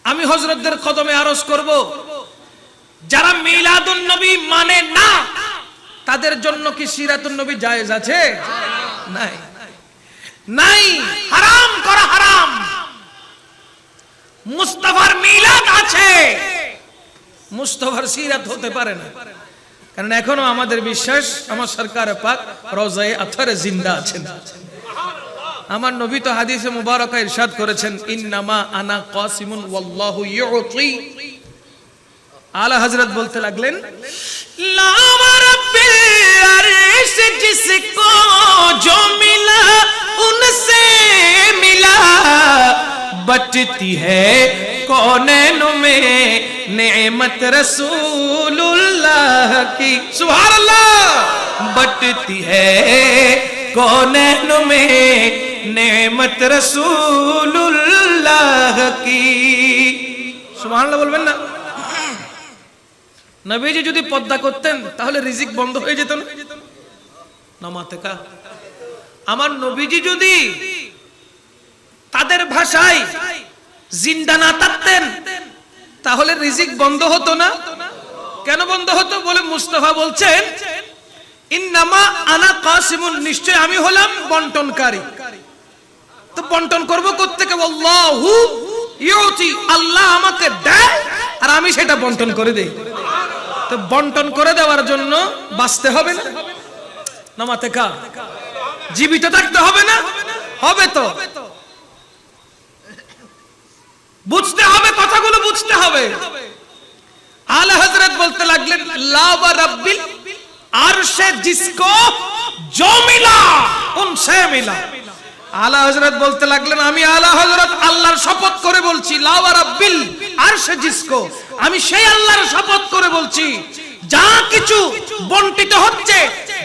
আমি হযরতদের কদমে আরজ করব, যারা মিলাদুন নবী মানে না তাদের জন্য কি সিরাতুন নবী জায়েজ আছে? নাই, নাই, হারাম করা হারাম। মুস্তাফার মিলাদ আছে, মুস্তাফার সিরাত হতে পারে না, কারণ এখনো আমাদের বিশ্বাস আমার সরকার পাক রওজায়ে আতহারে জিন্দা আছেন। আমার নবী তো হাদিসে মুবারাকা ইরশাদ করেছেন, ইন্নামা আনা কাসিমুন ওয়াল্লাহু ইউতি। আলা হযরত বলতে লাগলেন, লা রাব্বিল আরশ জিসকো जो मिला उनसे मिला, बटती है कौनैन में नेमत रसूलुल्लाह की। सुभान अल्लाह। बटती है कौनैन में नेमत रसूलुल्लाह की। सुभान अल्लाह বলবেন না? নবীজি যদি পর্দা করতেন তাহলে রিজিক বন্ধ হয়ে যেত না? নামাতেকা। আমার নবীজি যদি তাদের ভাষায় জিন্দা না থাকতেন তাহলে রিজিক বন্ধ হতো না? কেন বন্ধ হতো? বলে মুস্তাফা বলছেন, ইন্নামা আনা কাসিমুন, নিশ্চয় আমি হলাম বন্টনকারী। তো বন্টন করব কোত্থেকে? আল্লাহু ইউতি, আল্লাহ আমাকে দেয় আর আমি সেটা বন্টন করে দেই। তো বন্টন করে দেওয়ার জন্য বাঁচতে হবে না? নামাতে কা জীবিত থাকতে হবে না? হবে তো। বুঝতে হবে, কথাগুলো বুঝতে হবে। আলা হযরত বলতে লাগলেন, লা ওয়া রাব্বিল আরশে জিসকো जो मिला उनसे मिला। আলা হযরত বলতে লাগলেন, আমি আলা হযরত আল্লাহর শপথ করে বলছি, লা ওয়া রাব্বিল আরশে জিসকো, আমি সেই আল্লাহর শপথ করে বলছি, যা কিছু বন্টিত হচ্ছে,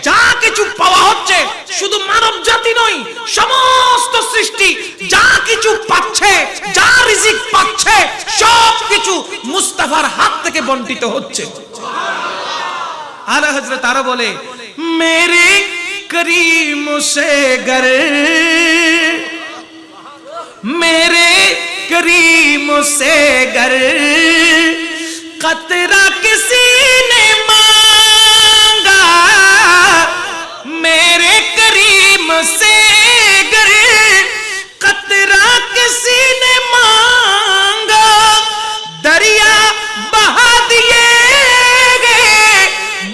যা কিছু পাওয়া হচ্ছে, শুধু মানব জাতি নয়, সমস্ত সৃষ্টি যা কিছু পাচ্ছে, যা রিজিক পাচ্ছে, সব কিছু মুস্তাফার হাত থেকে বন্টিত হচ্ছে। আলা হযরত আরো বলে, মেরে करीम से गर, मेरे करीम से गर कतरा किसी ने मांगा, मेरे करीम से गर कतरा किसी ने मांगा, दरिया बहा दिए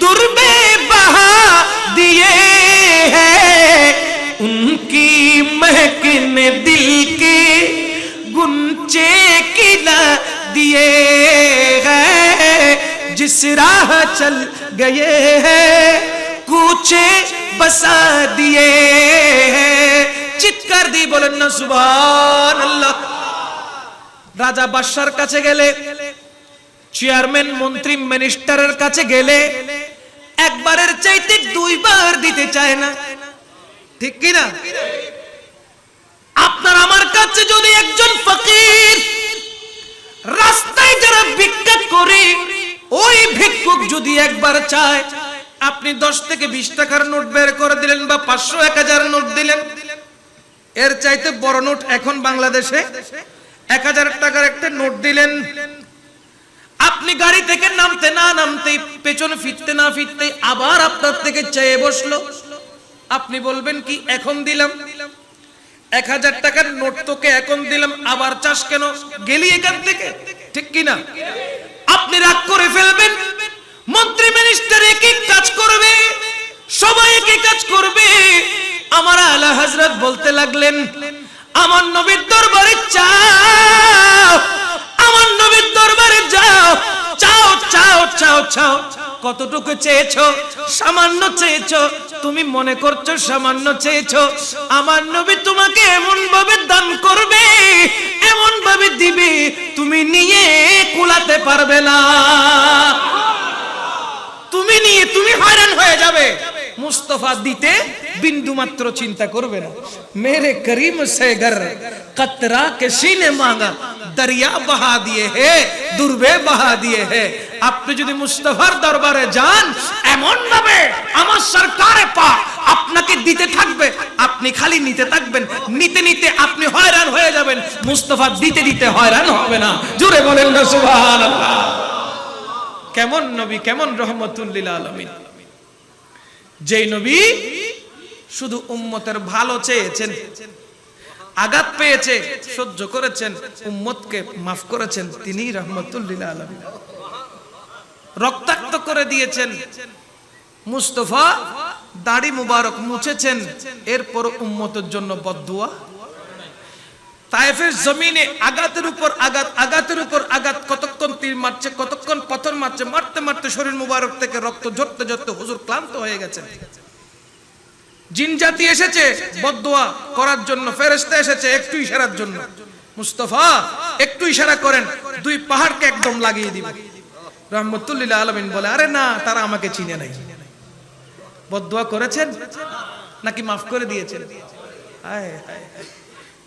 दुर्बे बहा दिए, उनकी महकिन दिल के गुंचे खिला दिए हैं, जिस राह चल गए हैं कूचे बसा दिए हैं। চিৎকার দিয়ে বলেন না সুবহানাল্লাহ। রাজা বাদশার কাছে গেলে, চেয়ারম্যান মন্ত্রী মিনিস্টারের কাছে গেলে একবারের চাইতে দুইবার দিতে চায় না, ঠিক কি না? আপনার আমার কাছে যদি একজন ফকির রাস্তায় যারা ভিক্ষা করে, ওই ভিক্ষুক যদি একবার চায়, আপনি 10 থেকে 20 টাকার নোট বের করে দিলেন বা 500 1000 নোট দিলেন, এর চাইতে বড় নোট এখন বাংলাদেশে 1000 টাকার একটা নোট দিলেন, আপনি গাড়ি থেকে নামতে না নামতেই, পেছনে ফিরতে না ফিরতে আবার আপনার থেকে চেয়ে বসলো, আপনি বলবেন কি, এখন দিলাম 1000 টাকার নোট তোকে এখন দিলাম, আবার চাস কেন, গেলি এখান থেকে, ঠিক কি না? আপনি আপনি রাগ করে ফেলবেন, মন্ত্রী মিনিস্টার এক এক কাজ করবে, সবাই এক এক কাজ করবে। আমার আলা হযরত বলতে লাগলেন, আমার নবীর দরবারে চাও, আমার নবীর দরবারে যাও, চাও চাও চাও চাও। কতটুকু চেয়েছো? সামান্য চেয়েছো। তুমি মনে করছো সামান্য চেয়েছো, আমার নবী তোমাকে এমন ভাবে দান করবে, এমন ভাবে দিবে, তুমি নিয়ে কুলাতে পারবে না। তুমি নিয়ে তুমি হয়রান হয়ে যাবে। মুস্তাফা দিতে बिंदु मात्र चिंता करबे ना। मेरे करीम से घर कतरा किसी ने मांगा, दरिया बहा दिए है, दुर्बे बहा दिए है। আপনি যদি মুস্তাফার দরবারে যান, এমন ভাবে আমার সরকারে পাক আপনাকে দিতে থাকবে, আপনি খালি নিতে থাকবেন, নিতে নিতে আপনি হয়রান হয়ে যাবেন। মুস্তাফা দিতে দিতে হয়রান হবে না। জোরে বলেন না সুবহানাল্লাহ। কেমন নবী, কেমন রহমতুল লিল আলামিন। যেই নবী শুধু উম্মতের ভালো চেয়েছেন, আঘাত পেয়েছে সহ্য করেছেন, উম্মতকে মাফ করেছেন, তিনি রহমতুল লিল আলামিন। রক্তাক্ত করে দিয়েছেন, মুস্তাফা দাড়ি মুবারক মুছেছেন, এরপর উম্মতের জন্য বদদুয়া। তায়েফের জমিনে আঘাতের উপর আঘাত, আঘাতের উপর আঘাত, কতক্ষণ তীর মারছে, কতক্ষণ পাথর মারছে, মারতে মারতে শরীর মুবারক থেকে রক্ত ঝরতে ঝরতে হুজুর ক্লান্ত হয়ে গেছেন। জিন জাতি এসেছে বদদুয়া করার জন্য, ফেরেশতা এসেছে একটু ইশারার জন্য। মুস্তাফা একটু ইশারা করেন, দুই পাহাড়কে একদম লাগিয়ে দিব। রহমতুল লিল আলামিন বলে, আরে না, তারা আমাকে চিনে নাই। বদদুয়া করেছেন নাকি মাফ করে দিয়েছেন? হায় হায়,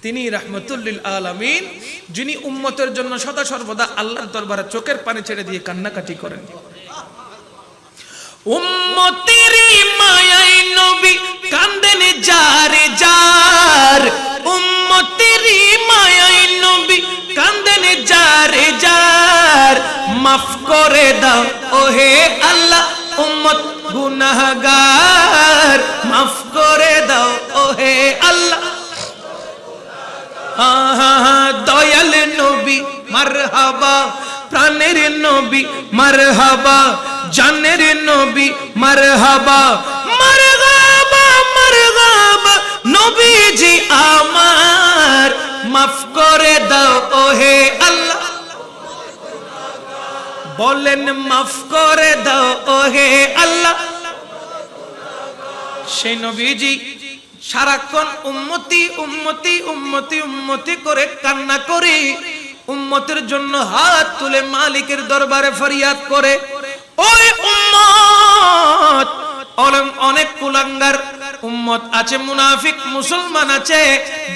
তিনি রহমতুল লিল আলামিন, যিনি উম্মতের জন্য সদা সর্বদা আল্লাহর দরবারে চোখের পানি ছেড়ে দিয়ে কান্নাকাটি করেন। উম্মতেরই মায়ায় নবী কান্দেন যারে যার, উম্মতেরই মায়ায় নবী কান্দেন যারে যার। মাফ করে দাও ওহে আল্লাহ উম্মত গুনাহগার, মাফ করে দাও ওহে আল্লাহ। দয়াল নবী মারহাবা, প্রাণের নবী মারহাবা, জানের নবী মারহাবা, মারহাবা মারহাবা নবীজি আমার, মাফ করে দাও ওহে আল্লাহ। বলেন মাফ করে দাও ওহে আল্লাহ। সেই নবীজি সারাক্ষণ উম্মতি উম্মতি উম্মতি উম্মতি করে কান্না করে, উম্মতের জন্য হাত তুলে মালিকের দরবারে ফরিয়াদ করে। ওই উম্মত অনেক কুলাঙ্গার উম্মত আছে, মুনাফিক মুসলমান আছে,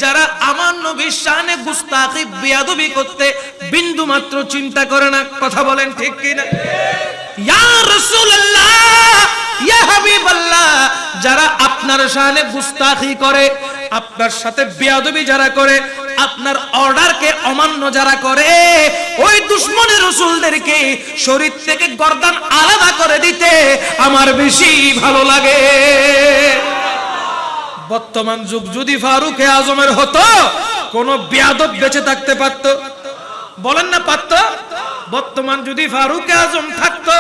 যারা আমার নবীর শানে গুস্তাখি বেয়াদবি করতে বিন্দু মাত্র চিন্তা করে না। কথা বলেন ঠিক কি না? ইয়া রাসূলুল্লাহ, ইয়া হাবিবাল্লাহ, যারা আপনার শানে গুস্তাখি করে, আপনার সাথে বেয়াদবি যারা করে, আপনার অর্ডারকে অমান্য যারা করে, ওই দুশমনের রাসূলদেরকে শরীর থেকে গর্দান আলাদা করে দিতে আমার বেশি ভালো লাগে। বর্তমান যুগ যদি ফারুক আজমের হতো, কোন বেয়াদব বেঁচে থাকতে পারত? বলেন না পারত? বর্তমান যদি ফারুক আজম থাকতো,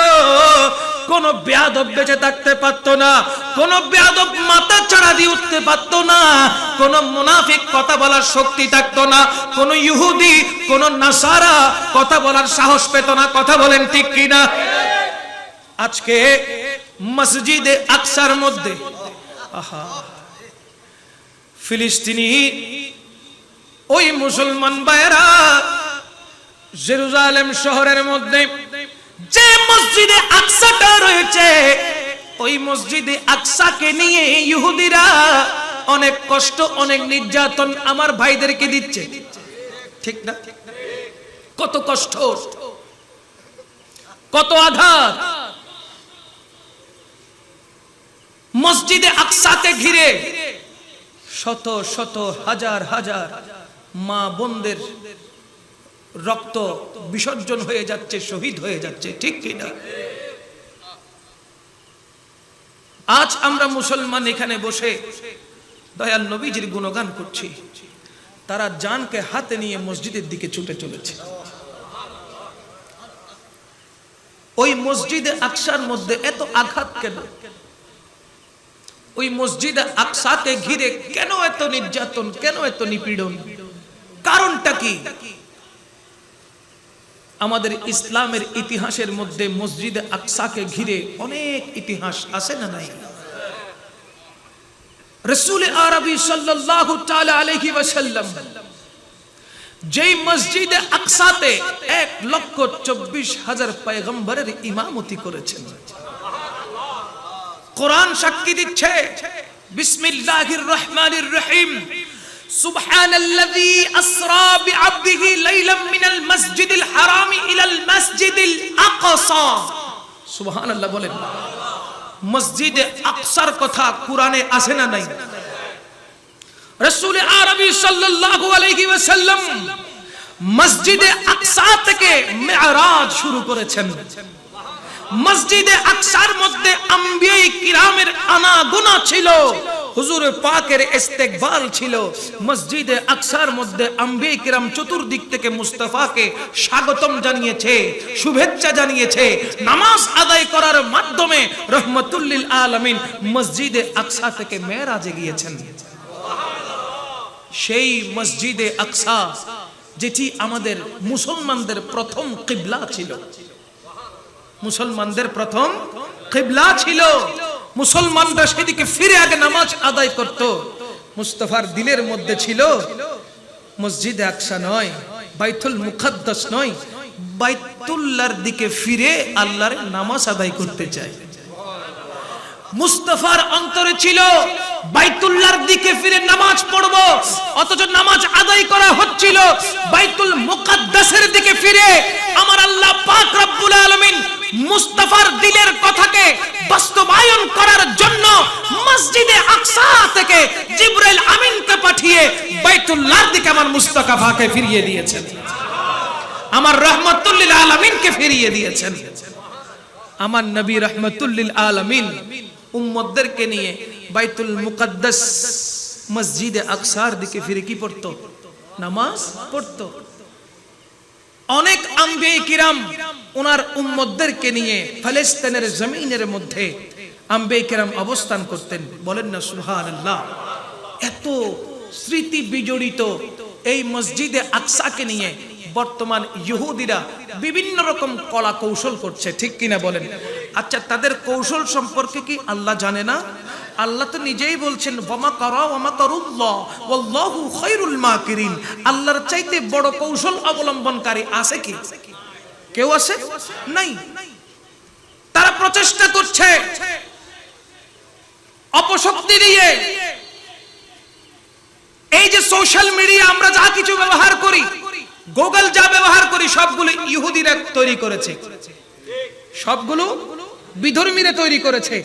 কোন বেয়াদব বেঁচে থাকতে পারতো না, কোন বেয়াদব মাথা চাড়া দিয়ে উঠতে পারতো না, কোন মুনাফিক কথা বলার শক্তি থাকতো না, কোন ইহুদি কোন নাসারা কথা বলার সাহস পেত না। কথা বলেন ঠিক কিনা? আজকে মসজিদে আকসার মধ্যে ফিলিস্তিনি ওই মুসলমান ভাইরা জেরুজালেম শহরের মধ্যে যে মসজিদে আকসাটা রয়েছে, ওই মসজিদে আকসাকে নিয়ে ইহুদিরা অনেক কষ্ট, অনেক নির্যাতন আমার ভাইদেরকে দিচ্ছে। ঠিক না? কত কষ্ট, কত আঘাত। মসজিদে আকসাকে ঘিরে শত শত হাজার হাজার মা বোনদের রক্ত বিসর্জন হয়ে যাচ্ছে, শহীদ হয়ে যাচ্ছে। ঠিক কিনা? আজ আমরা মুসলমান এখানে বসে দয়াল নবীজির গুণগান করছি, তারা জানকে হাতে নিয়ে মসজিদের দিকে ছুটে চলেছে। ওই মসজিদে আকসার মধ্যে এত আঘাত কেন? ওই মসজিদে আকসাকে ঘিরে কেন এত নির্যাতন, কেন এত নিপীড়ন? কারণটা কি? আমাদের ইসলামের ইতিহাসের মধ্যে মসজিদে আকসাকে ঘিরে অনেক ইতিহাস আছে না নাই? রাসূল আরবি সাল্লাল্লাহু তাআলা আলাইহি ওয়াসাল্লাম যেই মসজিদে আকসাতে 1,24,000 পয়গম্বরের ইমামতি করেছেন। কোরআন সাক্ষী দিচ্ছে, বিসমিল্লাহির রহমানির রহিম, সুবহানাল্লাযী আসরা বিআবদিহি লাইলাম মিনাল মাসজিদিল হারামি ইলাল মাসজিদিল আকসা। সুবহানাল্লাহ বলেন। মসজিদে আকসার কথা কোরআনে আছে না নাই? রাসূল আরবি সাল্লাল্লাহু আলাইহি ওয়াসাল্লাম মসজিদে আকসা থেকে মিরাজ শুরু করেছেন। মসজিদে আকসার মধ্যে আম্বিয়ায়ে কিরামের আনাগোনা ছিল, হুজুর পাকের ইস্তেকবাল ছিল। মসজিদে আকসার মধ্যে আম্বিয়ায়ে কিরাম চতুর্দিক থেকে মুস্তাফাকে স্বাগতম জানিয়েছে, শুভেচ্ছা জানিয়েছে। নামাজ আদায় করার মাধ্যমে রহমাতুল লিল আলামিন মসজিদে আকসা থেকে মেরাজে গিয়েছেন। সেই মসজিদে আকসা যেটি আমাদের মুসলমানদের প্রথম কিবলা ছিল, মুসলমানদের প্রথম কিবলা ছিল। মুসলমানরা সেদিকে ফিরে আগে নামাজ আদায় করত। মুস্তাফার দিলের মধ্যে ছিল মসজিদে আকসা নয়, বাইতুল মুকাদ্দাস নয়, বাইতুল্লাহর দিকে ফিরে আল্লাহর নামাজ আদায় করতে চায়। মুস্তাফার অন্তরে ছিল বাইতুল্লাহর দিকে ফিরে নামাজ পড়ব, অথচ নামাজ আদায় করা হচ্ছিল বাইতুল মুকাদ্দাসের দিকে ফিরে। আমার আল্লাহ পাক রব্বুল আলামিন মুস্তাফার দিলের কথাকে বাস্তবায়ন করার জন্য মসজিদে আকসা থেকে জিবরাইল আমিনকে পাঠিয়ে বাইতুল্লাহর দিকে আমার মুস্তাফাকে ফিরিয়ে দিয়েছেন, আমার রহমাতুল লিল আলামিনকে ফিরিয়ে দিয়েছেন। আমার নবী রহমাতুল লিল আলামিন উম্মতদেরকে নিয়ে বাইতুল মুকাদ্দাস মসজিদে আকসার দিকে ফিরে কি পড়তো? নামাজ পড়তো। অনেক আম্বিয়ায়ে কিরাম ওনার উম্মতদেরকে নিয়ে ফিলিস্তিনের জমিনের মধ্যে আম্বিয়ায়ে কিরাম অবস্থান করতেন। বলেন না সুবহানাল্লাহ। এত স্মৃতি বিজড়িত এই মসজিদে আকসাকে নিয়ে বর্তমান ইহুদিরা বিভিন্ন রকম কলা কৌশল করছে, ঠিক কিনা বলেন? আচ্ছা, তাদের কৌশল সম্পর্কে কি আল্লাহ জানে না? আল্লাহ তো নিজেই বলছেন, ওয়ামা কারা ওয়ামা কারুল্লাহ ওয়াল্লাহু খায়রুল মাকিরিন। আল্লাহর চাইতে বড় কৌশল অবলম্বনকারী আছে কি? কেউ আছে? নাই। তারা প্রচেষ্টা করছে অপশক্তি দিয়ে। এই যে সোশ্যাল মিডিয়া আমরা যা কিছু ব্যবহার করি, গুগল যা ব্যবহার করি, সবগুলো ইহুদিরা তৈরি করেছে, সবগুলো বিধর্মীরা তৈরি করেছে।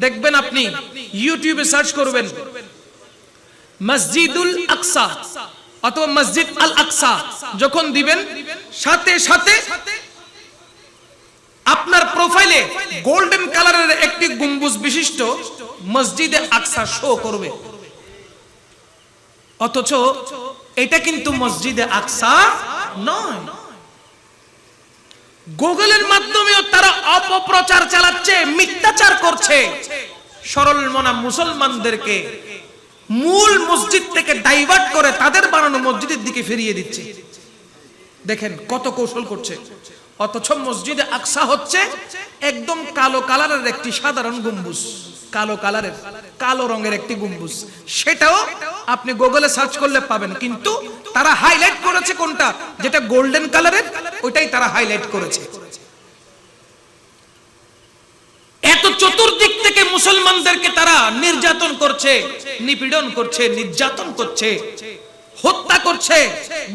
দেখবেন আপনি ইউটিউবে সার্চ করবেন মসজিদুল আকসা অথবা মসজিদ আল আকসা, যখন দিবেন সাথে সাথে আপনার প্রোফাইলে গোল্ডেন কালারের একটি গম্বুজ বিশিষ্ট মসজিদে আকসা শো করবে, অথচ এটা কিন্তু মসজিদে আকসা নয়। গুগলের মাধ্যমেও তারা অপপ্রচার চালাচ্ছে, মিথ্যাচার করছে। সরল মনা মুসলমানদেরকে মূল মসজিদ থেকে ডাইভার্ট করে তাদের বানানো মসজিদের দিকে ফিরিয়ে দিচ্ছে। দেখেন কত কৌশল করছে। অথচ মসজিদে আকসা হচ্ছে একদম কালো কালারের একটি সাধারণ গম্বুজ, কালো কালারের, কালো রঙের একটি গম্বুজ। সেটাও আপনি গুগলে সার্চ করলে পাবেন, কিন্তু তারা হাইলাইট করেছে কোনটা? যেটা গোল্ডেন কালারের, ওইটাই তারা হাইলাইট করেছে। এত চতুর্দিক থেকে মুসলমানদেরকে তারা নির্যাতন করছে, নিপীড়ন করছে, নির্যাতন করছে, হত্যা করছে।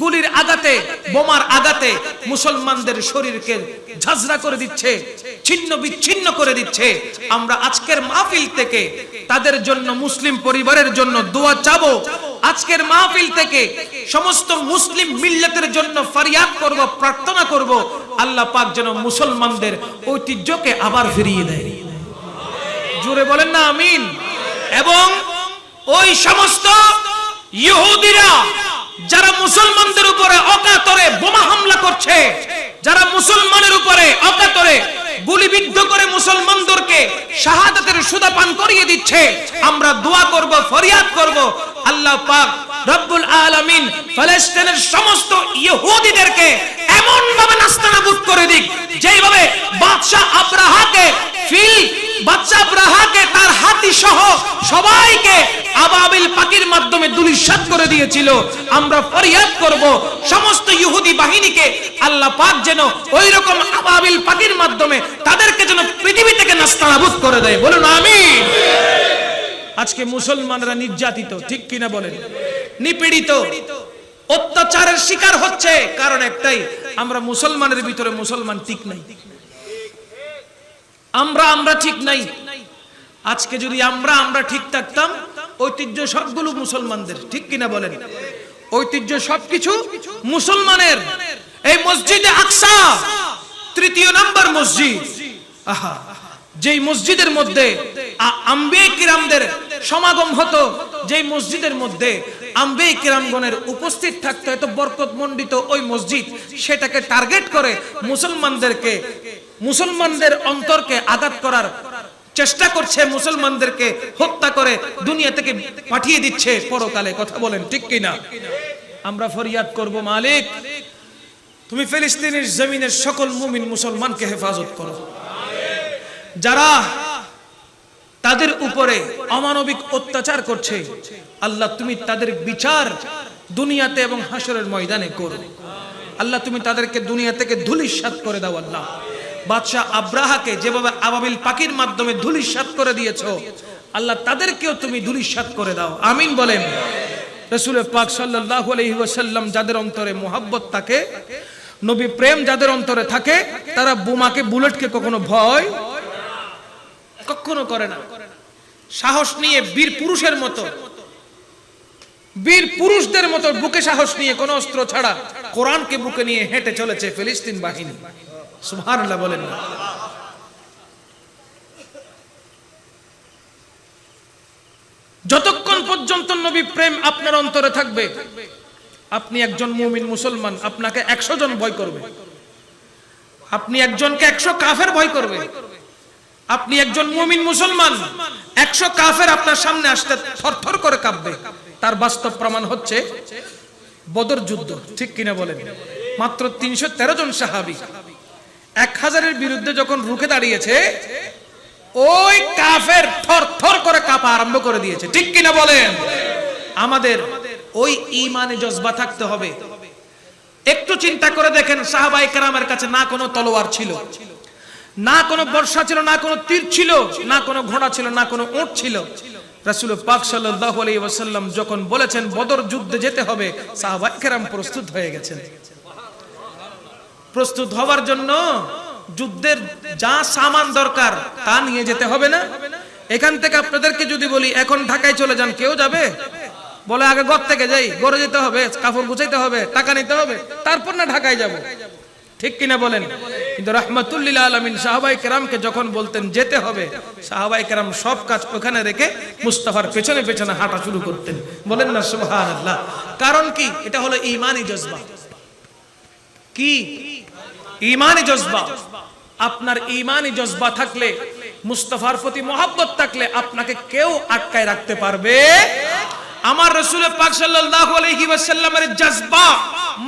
গুলির আঘাতে, বোমার আঘাতে মুসলমানদের শরীরকে ঝাঁঝরা করে দিচ্ছে, ছিন্ন বিচ্ছিন্ন করে দিচ্ছে। আমরা আজকের মাহফিল থেকে তাদের জন্য, মুসলিম পরিবারের জন্য দোয়া চাবো। আজকের মাহফিল থেকে সমস্ত মুসলিম মিল্লাতের জন্য ফরিয়াদ করব, প্রার্থনা করব, আল্লাহ পাক যেন মুসলমানদের ঐতিহ্যকে আবার ফিরিয়ে দেয়। জোরে বলেন না আমিন। এবং ওই সমস্ত ইহুদিরা যারা মুসলমানদের উপরে অকাতরে বোমা হামলা করছে, যারা মুসলমানের উপরে অকাতরে দিচ্ছে, আমরা দোয়া করব, ফরিয়াদ করব, আল্লাহ পাক রব্বুল আলামিন ফিলিস্তিনের সমস্ত ইহুদিদেরকে এমন ভাবে নাস্তানাবুদ করে দিক, যেইভাবে বাদশা আব্রাহাকে তার হাতি সহ সবাইকে আবাবিল পাখির মাধ্যমে ধূলিসাৎ করে দিয়েছিল। আমরা ফরিয়াদ করব সমস্ত ইহুদি বাহিনীকে আল্লাহ পাক যেন ওই রকম আবাবিল পাখির মাধ্যমে তাদেরকে যেন পৃথিবী থেকে নাস্তানাবুদ করে দেয়। বলুন আমিন। আজকে মুসলমানরা নির্যাতিত, ঠিক কিনা বলেন? নিপীড়িত, অত্যাচারের শিকার হচ্ছে। কারণ একটাই, আমরা মুসলমানের ভিতরে মুসলমান ঠিক নাই, আমরা ঠিক নাই। আজকে যদি আমরা ঠিক থাকতাম, ঐতিহ্য সবগুলো মুসলমানদের, ঠিক কিনা বলেন? ঐতিহ্য সবকিছু মুসলমানের। এই মসজিদে আকসা তৃতীয় নাম্বার মসজিদ, আহা, যেই মসজিদের মধ্যে আম্বিয়া কিরামদের সমাগম হতো, যেই মসজিদের মধ্যে আম্বিয়া কিরামগণের উপস্থিত থাকতো, এত বরকত মণ্ডিত ওই মসজিদ, সেটাকে টার্গেট করে মুসলমানদের অন্তরকে আঘাত করার চেষ্টা করছে, মুসলমানদেরকে হত্যা করে দুনিয়া থেকে পাঠিয়ে দিচ্ছে পরকালে। কথা বলেন ঠিক কিনা? আমরা ফরিয়াদ করব, মালিক তুমি ফিলিস্তিনের জমিনের সকল মুমিন মুসলমানকে হেফাজত করো। যারা তাদের উপরে অমানবিক অত্যাচার করছে, আল্লাহ তুমি তাদের বিচার দুনিয়াতে এবং হাসরের ময়দানে করো। আল্লাহ তুমি তাদেরকে দুনিয়া থেকে ধূলিসাৎ করে দাও। আল্লাহ বাদশা আব্রাহাকে যেভাবে আবাবিল পাখির মাধ্যমে ধূলিসাৎ করে দিয়েছো, আল্লাহ তাদেরকেও তুমি ধূলিসাৎ করে দাও। আমিন বলেন। রাসূল পাক সাল্লাল্লাহু আলাইহি ওয়াসাল্লাম যাদের অন্তরে মুহাব্বত থাকে, নবী প্রেম যাদের অন্তরে থাকে, তারা বোমাকে, বুলেটকে কখনো ভয় কখনো করে না। সাহস নিয়ে বীর পুরুষের মতো, বীর পুরুষদের মতো বুকে সাহস নিয়ে, কোন অস্ত্র ছাড়া কোরআনকে বুকে নিয়ে হেঁটে চলেছে ফিলিস্তিন বাহিনী। সুবহানাল্লাহ বলেন না? যতক্ষণ পর্যন্ত নবী প্রেম আপনার অন্তরে থাকবে, আপনি একজন মুমিন মুসলমান, আপনাকে 100 জন ভয় করবে। আপনি একজনকে 100 কাফের ভয় করবে। আপনি একজন মুমিন মুসলমান, 100 কাফের আপনার সামনে আসতে থরথর করে কাঁপবে। তার বাস্তব প্রমাণ হচ্ছে বদর যুদ্ধ, ঠিক কিনা বলেন? মাত্র 313 জন সাহাবী 1000-এর বিরুদ্ধে যখন রুখে দাঁড়িয়েছে, ওই কাফের থরথর করে কাঁপা আরম্ভ করে দিয়েছে, ঠিক কিনা বলেন? আমাদের ওই ঈমানে জজবা থাকতে হবে। একটু চিন্তা করে দেখেন, সাহাবায়ে কেরামের কাছে না কোনো তলোয়ার ছিল, না কোনো বর্শা ছিল, না কোনো তীর ছিল, না কোনো ঘোড়া ছিল, না কোনো উট ছিল। রাসূল পাক সাল্লাল্লাহু আলাইহি ওয়াসাল্লাম যখন বলেছেন বদর যুদ্ধে যেতে হবে, সাহাবায়ে কেরাম প্রস্তুত হয়ে গেছেন। প্রস্তুত হওয়ার জন্য যুদ্ধের যা সামান দরকার তা নিয়ে যেতে হবে না? এখান থেকে আপনাদেরকে যদি বলি এখন ঢাকায় চলে যান, কেউ যাবে? বলে আগে ঘর থেকে যাই, ঘরে যেতে হবে, কাপড় গুছাইতে হবে, টাকা নিতে হবে, তারপর না ঢাকায় যাব, ঠিক কিনা বলেন? কিন্তু রাহমাতুল লিল আলামিন সাহাবায়ে কেরামকে যখন বলতেন যেতে হবে, সাহাবায়ে কেরাম সব কাজ ওখানে রেখে মুস্তাফার পেছনে পেছনে হাঁটা শুরু করতেন। বলেন না সুবহানাল্লাহ? কারণ কি? এটা হলো ঈমানি জজবা। কি? ঈমানি জজবা। আপনার ঈমানি জজবা থাকলে, মুস্তাফার প্রতি মহব্বত থাকলে, আপনাকে কেউ আটকায় রাখতে পারবে। আমার রাসূল পাক সাল্লাল্লাহু আলাইহি ওয়াসাল্লামের জজবা,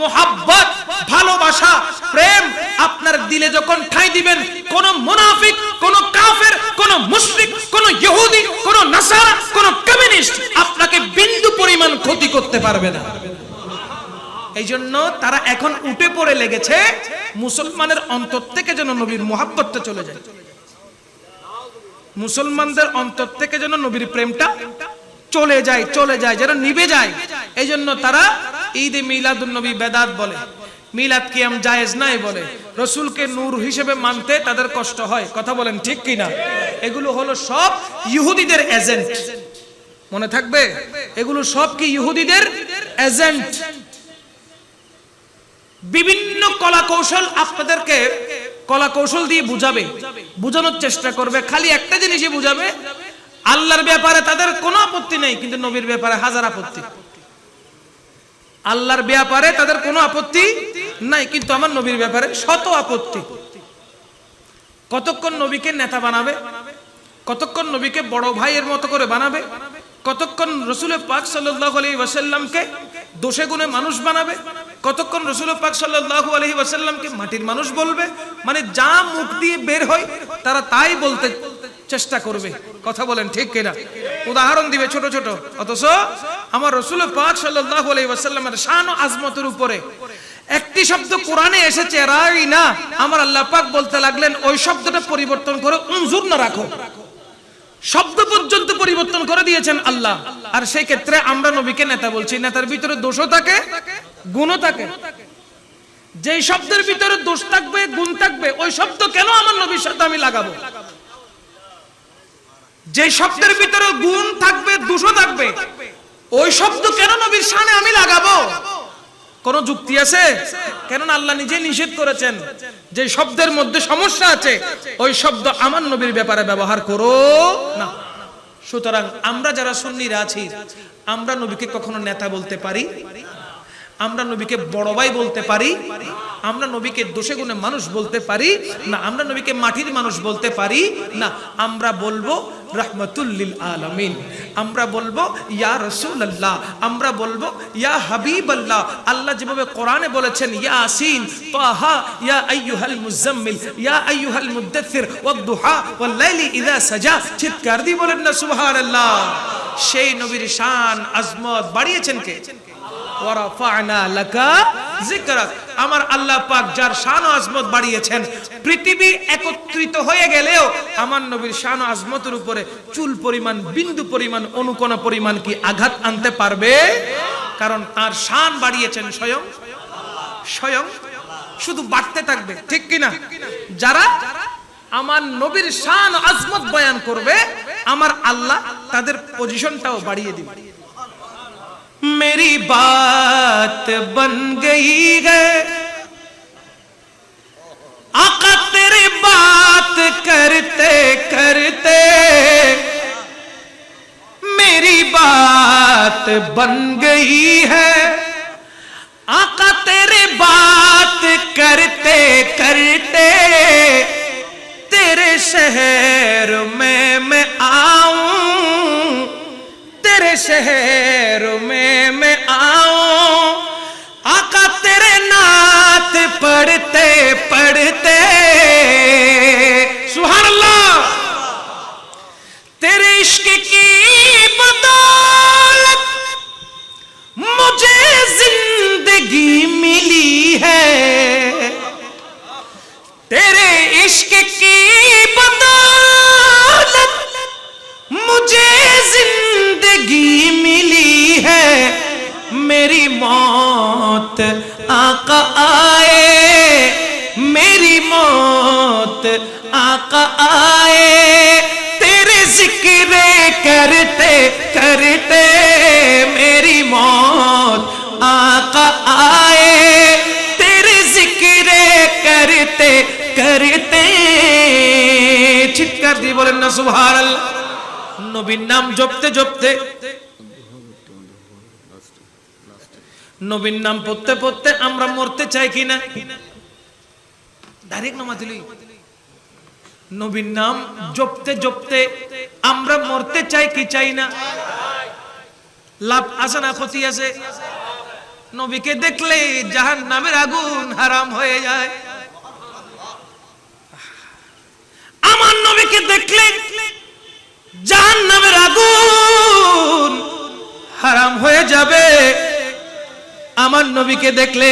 মোহাব্বত, ভালোবাসা, প্রেম আপনার দিলে যখন ঠাঁই দিবেন, কোন মুনাফিক, কোন কাফের, কোন মুশরিক, কোন ইহুদি, কোন নাসারা, কোন কমিউনিস্ট আপনাকে বিন্দু পরিমাণ ক্ষতি করতে পারবে না। এই জন্য তারা এখন উঠে পড়ে লেগেছে মুসলমানের অন্তর থেকে যেন নবীর মোহাব্বতটা চলে যায়, মুসলমানদের অন্তর থেকে যেন নবীর প্রেমটা চলে যায়, যেন নিভে যায়। এই জন্য তারা ঈদে মিলাদুন নবী বেদাত বলে, মিলাদ কিয়াম জায়েজ নাই বলে, রাসূলকে নূর হিসেবে মানতে তাদের কষ্ট হয়। কথা বলেন ঠিক কিনা? এগুলো হলো সব ইহুদিদের এজেন্ট। মনে থাকবে, এগুলো সব কি ইহুদিদের এজেন্ট। বিভিন্ন কলা কৌশল আপনাদেরকে কলা কৌশল দিয়ে বুঝাবে, বুঝানোর চেষ্টা করবে। খালি একটা জিনিসই বুঝাবে, আল্লাহর ব্যাপারে তাদের কোনো আপত্তি নেই, কিন্তু নবীর ব্যাপারে হাজার আপত্তি। আল্লাহর ব্যাপারে তাদের কোনো আপত্তি নাই, কিন্তু আমার নবীর ব্যাপারে শত আপত্তি। কতক্ষণ নবীকে নেতা বানাবে, কতক্ষণ নবীকে বড় ভাইয়ের মতো করে বানাবে, কতক্ষণ রাসূল পাক সাল্লাল্লাহু আলাইহি ওয়াসাল্লামকে দোষে গুণে মানুষ বানাবে, কতক্ষণ রাসূল পাক সাল্লাল্লাহু আলাইহি ওয়াসাল্লামকে মাটির মানুষ বলবে। মানে যা মুখ দিয়ে বের হয় তারা তাই বলতে চেষ্টা করবে। কথা বলেন ঠিক কিনা? উদাহরণ দিবে ছোট ছোট, অথচ আমার রাসূল পাক সাল্লাল্লাহু আলাইহি ওয়াসাল্লামের শান ও আজমতের উপরে একটি শব্দ কোরআনে এসেছে রাইনা, আমার আল্লাহ পাক বলতে লাগলেন ওই শব্দটা পরিবর্তন করে উনজুর না রাখো। শব্দ পর্যন্ত পরিবর্তন করে দিয়েছেন আল্লাহ। আর সেই ক্ষেত্রে আমরা নবীকে নেতা বলছি, নেতার ভিতরে দোষও থাকে গুণও থাকে। যেই শব্দের ভিতরে দোষ থাকবে গুণ থাকবে ওই শব্দ কেন আমার নবীর সাথে আমি লাগাবো? যে শব্দের ভিতরে গুণ থাকবে দোষও থাকবে ওই শব্দ কেন নবীর শানে আমি লাগাবো? কোন যুক্তি আছে? কেননা আল্লাহ নিজে নিষেধ করেছেন যে শব্দের মধ্যে সমস্যা আছে ওই শব্দ আমার নবীর ব্যাপারে ব্যবহার করো না। সুতরাং আমরা যারা সুন্নিরা আছি আমরা নবীকে কখনো নেতা বলতে পারি, আমরা নবীকে বড় ভাই বলতে পারি, আমরা নবীকে দোষে গুণে মানুষ বলতে পারি না, আমরা নবীকে মাটির মানুষ বলতে পারি না। আমরা বলবো রাহমাতুল লিল আলামিন, আমরা বলবো ইয়া রাসূলুল্লাহ, আমরা বলবো ইয়া হাবিবাল্লাহ। আল্লাহ যেভাবে কোরআনে বলেছেন ইয়াসিন তাহা ইয়া আইয়ুহাল মুজাম্মিল ইয়া আইয়ুহাল মুদ্দাথির ওয়াদ-দুহা ওয়াল-লাইলি ইযা সাজা, চিৎকার দিয়ে বলেন না সুবহানাল্লাহ। সেই নবীর শান আজমত বাড়িয়েছেন কে? ওয়ারাফা'না লাকা যিকরাক। আমার আল্লাহ পাক যার শান ও আজমত বাড়িয়েছেন, পৃথিবী একত্রিত হয়ে গেলেও আমার নবীর শান ও আজমতের উপরে চুল পরিমাণ বিন্দু পরিমাণ অনুকণা পরিমাণ কি আঘাত আনতে পারবে? কারণ তার শান বাড়িয়েছেন স্বয়ং স্বয়ং, শুধু বাড়তে থাকবে। ঠিক কিনা? যারা আমার নবীর শান ও আজমত বয়ান করবে আমার আল্লাহ তাদের পজিশনটাও বাড়িয়ে দিবে। मेरी बात बन गई है आका तेरी बात करते करते, मेरी बात बन गई है आका तेरी बात करते करते, तेरे शहर में मैं आऊं, तेरे शहर में मैं आऊं आका तेरे नात पढ़ते पढ़ते। सुभान अल्लाह। तेरे इश्क की बदौलत मुझे जिंदगी मिली है, तेरे इश्क की बदौलत मुझे जिंदगी मिली है, मेरी मौत आका आए, मेरी मौत आका आए, तेरे जिक्र करते करते, मेरी मौत आका आए, तेरे जिक्र करते करते। चित्कार দিয়ে বলেন না সুবহানাল্লাহ। নবীর নাম জপতে জপতে, নবীর নাম পড়তে পড়তে আমরা মরতে চাই কিনা? ডাইরেক্ট নামা দিলি। নবীর নাম জপতে জপতে আমরা মরতে চাই কি চাই না? লাভ আছে না ক্ষতি আছে? নবীকে দেখলে জাহান্নামের আগুন হারাম হয়ে যায়। আমার নবীকে দেখলে জাহান্নামের আগুন হারাম হয়ে যাবে। আমার নবীকে দেখলে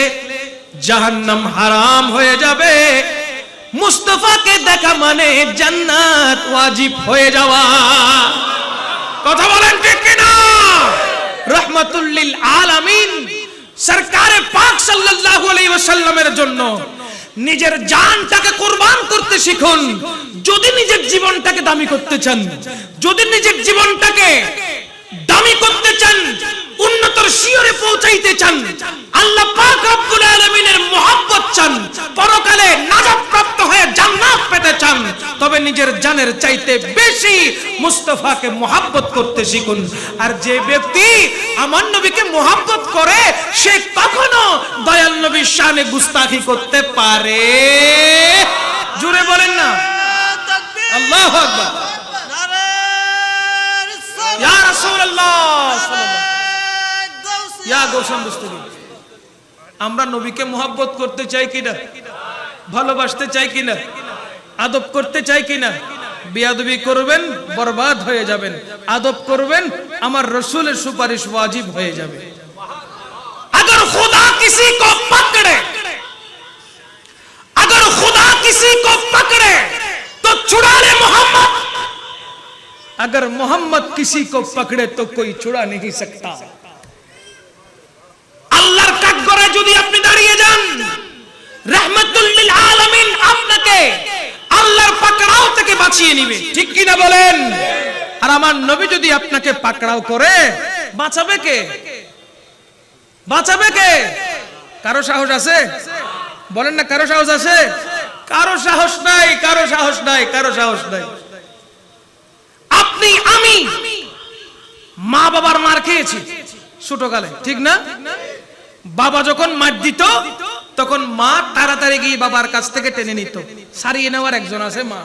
জাহান্নাম হারাম হয়ে যাবে। মুস্তাফাকে দেখা মানে জান্নাত ওয়াজিব হয়ে যাওয়া। কথা বলেন ঠিক কিনা? রাহমাতুল লিল আলামিন সরকারে পাক সাল্লাল্লাহু আলাইহি ওয়াসাল্লামের জন্য নিজের জানটাকে কুরবান করতে শিখুন। যদি নিজের জীবনটাকে দামি করতে চান, যদি নিজের জীবনটাকে দামি করতে চান, উন্নতর শিয়রে পৌঁছাইতে চান, আল্লাহ পাক রব্বুল আলামিনের মহব্বত চান, পরকালে নাজাত প্রাপ্ত হয়ে জান্নাত পেতে চান, তবে নিজের জানের চাইতে বেশি মুস্তাফাকে মহব্বত করতে শিখুন। আর যে ব্যক্তি আমার নবীকে মহব্বত করে সে কখনো দয়াল নবীর শানে গুস্তাখি করতে পারে? জোরে বলেন না আল্লাহু আকবার। রাসূলুল্লাহ ইয়া গৌসাম দস্তগীর। আমরা নবীকে মোহাব্বত করতে চাই কিনা, ভালোবাসতে চাই কিনা, আদব করতে চাই কিনা? বেয়াদবি করবেন বরবাদ হয়ে যাবেন, আদব করবেন আমার রসুলের সুপারিশ ওয়াজিব হয়ে যাবে। अगर खुदा किसी को पकड़े, अगर खुदा किसी को पकड़े तो छुड़ा ले मोहम्मद, अगर मोहम्मद किसी को पकड़े तो कोई छुड़ा नहीं सकता। আল্লাহর কাঠগড়ায় যদি আপনি দাঁড়িয়ে যান, রাহমাতুল লিল আলামিন আপনাকে আল্লাহর পাকড়াও থেকে বাঁচিয়ে নেবে, ঠিক কি না বলেন? আর আমার নবী যদি আপনাকে পাকড়াও করে, বাঁচাবে কে? বাঁচাবে কে? কারো সাহস আছে? বলেন না, কারো সাহস আছে? কারো সাহস নাই, কারো সাহস নাই, কারো সাহস নাই। আপনি আমি মা বাবার মার খেয়েছি ছোটকালে, ঠিক না? বাবা যখন মার দিত তখন মা তাড়াতাড়ি গিয়ে বাবার কাছ থেকে টেনে নিত। সারিয়ে নেওয়ার একজন আছে মা।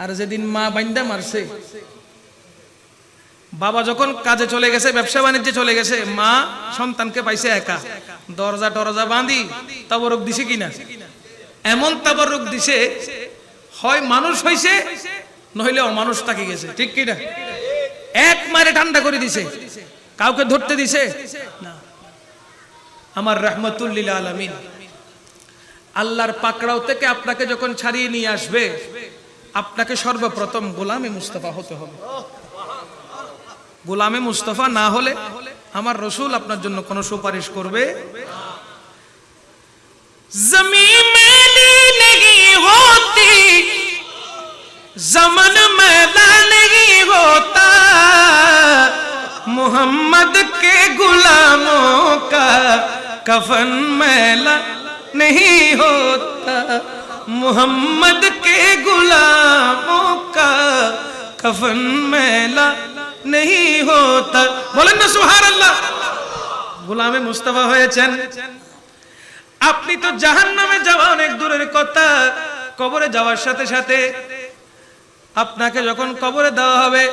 আর যেদিন মা বাইন্দা মারছে, বাবা যখন কাজে চলে গেছে, ব্যবসা বাণিজ্যে চলে গেছে, মা সন্তানকে পাইছে একা, দরজা টরজা বাঁধি তাবরক দিছে কিনা? এমন তাবরক দিছে, হয় মানুষ হইছে নইলে অমানুষ থাকি গেছে, ঠিক কিনা? এক মারে ঠান্ডা করে দিছে, কাউকে ধরতে দিছে না। আমার রাহমাতুল লিল আলামিন আল্লাহর পাকড়াও থেকে আপনাকে যখন ছাড়িয়ে নিয়ে আসবে, আপনাকে সর্বপ্রথম গোলামে মুস্তাফা হতে হবে। গোলামে মুস্তাফা না হলে আমার রসুল আপনার জন্য কোনো সুপারিশ করবে? জমিন মেলি नहीं होती, जमन मैला नहीं होता, मोहम्मद के गुलामों का कफन मैला नहीं होता, मोहम्मद के गुलामों का कफन मैला नहीं होता। बोलें ना सुभान अल्लाह। गुलामे मुस्तफा হয়েছেন আপনি, তো জাহান্নামে যাওয়া অনেক দূরের কথা, কবরে যাওয়ার সাথে সাথে আপনাকে যখন কবরে দেওয়া হবে,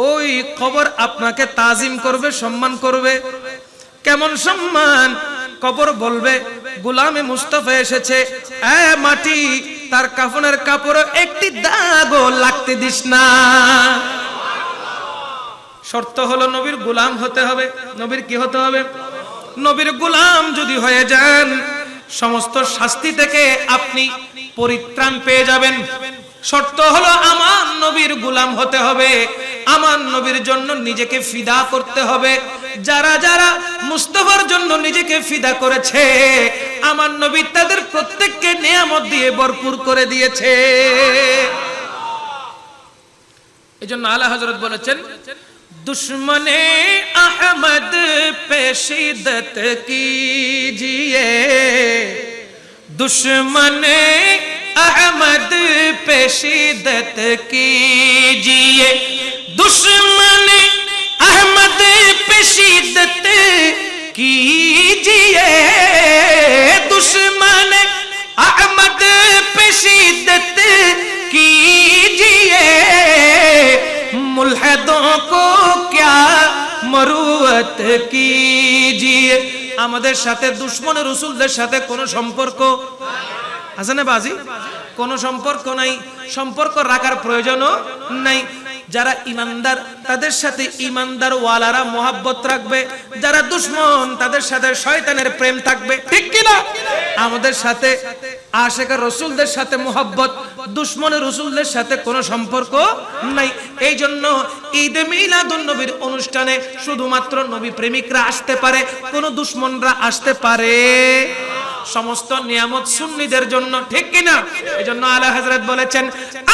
ওই কবর আপনাকে তাজিম করবে, সম্মান করবে। কেমন সম্মান? কবর বলবে গোলামে মুস্তাফা এসেছে, এ মাটি, তার কাফনের কাপড়ে একটি দাগও লাগতে দিস না। শর্ত হলো নবীর গোলাম হতে হবে। নবীর কি হতে হবে? নবীর গোলাম যদি হয়ে যান, সমস্ত শাস্তি থেকে আপনি পরিত্রাণ পেয়ে যাবেন। শর্ত হলো আমার নবীর গোলাম হতে হবে, আমার নবীর জন্য নিজেকে ফিদা করতে হবে। যারা যারা মুস্তাফার জন্য নিজেকে ফিদা করেছে, আমার নবী তাদের প্রত্যেককে নিয়ামত দিয়ে ভরপুর করে দিয়েছে। এজন্য আলা হযরত বলেছেন, दुश्मने अहमद पे शिद्दत कीजिए, दुश्मने अहमद पे शिद्दत कीजिए, दुश्मने अहमद पे शिद्दत कीजिए, दुश्मने अहमद पे शिद्दत कीजिए, मुल्हिदों को क्या मरुवत कीजिए। আমাদের সাথে দুশমন রাসূলদের সাথে কোনো সম্পর্ক আছে না বাজি? কোনো সম্পর্ক নাই, সম্পর্ক রাখার প্রয়োজনও নাই। যারা ইমানদার তাদের সাথে ইমানদার ওয়ালারা মোহাব্বত রাখবে, যারা দুশমন তাদের সাথে শয়তানের প্রেম থাকবে, ঠিক কি না? আমাদের সাথে আশিকের রাসূলদের সাথে মোহাব্বত, দুশমনের রাসূলদের সাথে কোনো সম্পর্ক নাই। এই জন্য ঈদ মিলাদুন নবীর অনুষ্ঠানে শুধুমাত্র নবী প্রেমিকরা আসতে পারে, কোনো দুশমনরা আসতে পারে? সমস্ত নিয়ামত সুন্নিদের জন্য, ঠিক কি না? এজন্য আলা হযরত বলেছেন,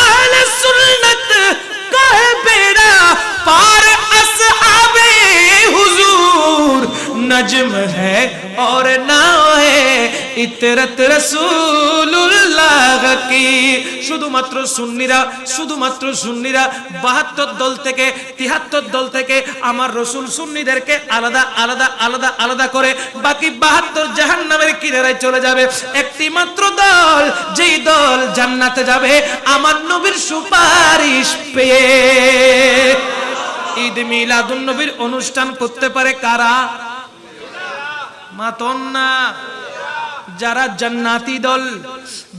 আহলে সুন্নাত का बेड़ा पार असहाबे हुजूर नज्म है और नाव है इतरत रसूलुल्लाह की। শুধুমাত্র সুন্নিরা, শুধুমাত্র সুন্নিরা 72 দল থেকে 73 দল থেকে আমার রাসূল সুন্নিদেরকে আলাদা আলাদা আলাদা আলাদা করে বাকি 72 জাহান্নামের কিনারায় চলে যাবে। একটি মাত্র দল, যেই দল জান্নাতে যাবে আমার নবীর সুপারিশ পেয়ে। ঈদ মিলাদুন নবীর অনুষ্ঠান করতে পারে কারা? মাতন না, যারা জান্নাতি দল,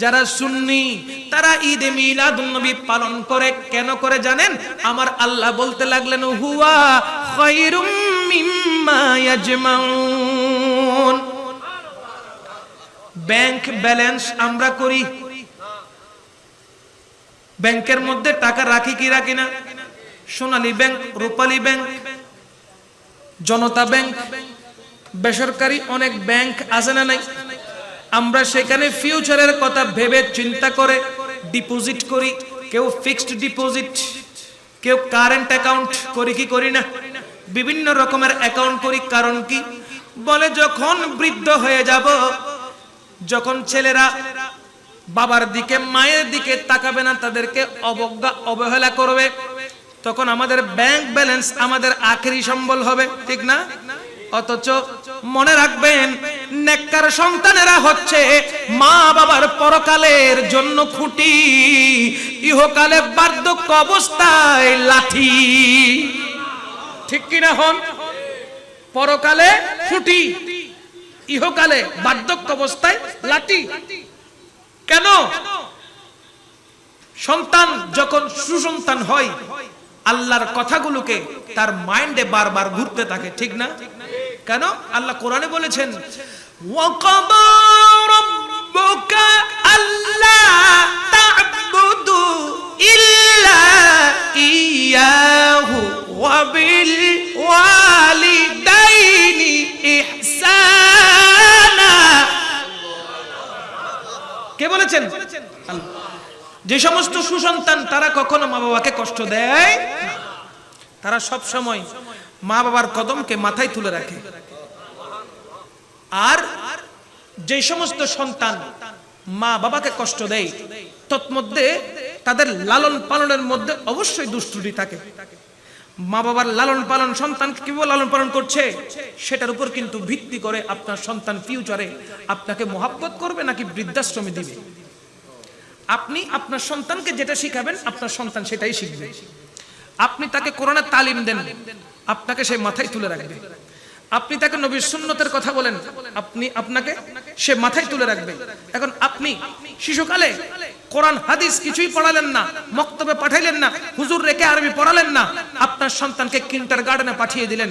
যারা সুন্নি, তারা ঈদ মিলাদুন নবী পালন করে। কেন করে জানেন? আমার আল্লাহ বলতে লাগলেন হুয়া খায়রুম মিম্মা ইয়াজমাউন। ব্যাংক ব্যালেন্স আমরা করি, ব্যাংকের মধ্যে টাকা রাখি কি রাখি না? সোনালী ব্যাংক, রূপালী ব্যাংক, জনতা ব্যাংক, বেসরকারি অনেক ব্যাংক আছে না নাই? আমরা সেখানে ফিউচারের কথা ভেবে চিন্তা করে ডিপোজিট করি। কেউ ফিক্সড ডিপোজিট, কেউ কারেন্ট অ্যাকাউন্ট করি কি করি না? বিভিন্ন রকমের অ্যাকাউন্ট করি। কারণ কি? বলে যখন বৃদ্ধ হয়ে যাব, যখন ছেলেরা বাবার দিকে মায়ের দিকে তাকাবে না, তাদেরকে অবজ্ঞা অবহেলা করবে, তখন আমাদের ব্যাংক ব্যালেন্স আমাদের আখেরি সম্বল হবে, ঠিক না? অথচ মনে রাখবেন, নেককার সন্তানেরা হচ্ছে মা বাবার পরকালের জন্য খুঁটি, ইহকালে বার্ধক্য অবস্থায় লাঠি, ঠিক কিনা হন? পরকালে খুঁটি, ইহকালে বার্ধক্য অবস্থায় লাঠি। কেন? সন্তান যখন সুসন্তান হয়, আল্লাহর কথাগুলোকে তার মাইন্ডে বারবার ঘুরতে থাকে, ঠিক না? কেন? আল্লাহ কোরআনে বলেছেন ওয়াকাবা রাব্বুকা আল্লা তা'বুদু ইল্লা ইয়াহু ওয়া বিল ওয়ালিদাইনি ইহসানা। কে বলেছেন? আল্লাহ। যে সমস্ত সুসন্তান তারা কখনো মা বাবাকে কষ্ট দেয়, তারা সব সময় মা বাবার কদমকে মাথায় তুলে রাখে। আর যে সমস্ত সন্তান মা বাবাকে কষ্ট দেয়, তৎমধ্যে তাদের লালন পালনের মধ্যে অবশ্যই দুষ্টুটি থাকে। মা বাবার লালন পালন, সন্তান কিভাবে লালন পালন করছে সেটার উপর কিন্তু ভিত্তি করে আপনার সন্তান ফিউচারে আপনাকে মহাব্বত করবে নাকি বৃদ্ধাশ্রমে দিবে। আপনি আপনার সন্তানকে যেটা শিখাবেন, আপনার সন্তান সেটাই শিখবে। আপনি তাকে কোরআনের তালিম দেন, আপনাকে সে মাথায় তুলে রাখবে। আপনি তাকে নবীর সুন্নতের কথা বলেন, আপনাকে সে মাথায় তুলে রাখবে। এখন আপনি শিশুকালে কোরআন হাদিস কিছুই পড়ালেন না, মক্তবে পাঠাইলেন না, হুজুর রেখে আরবি পড়ালেন না, আপনার সন্তানকে কিন্ডারগার্টেনে পাঠিয়ে দিলেন।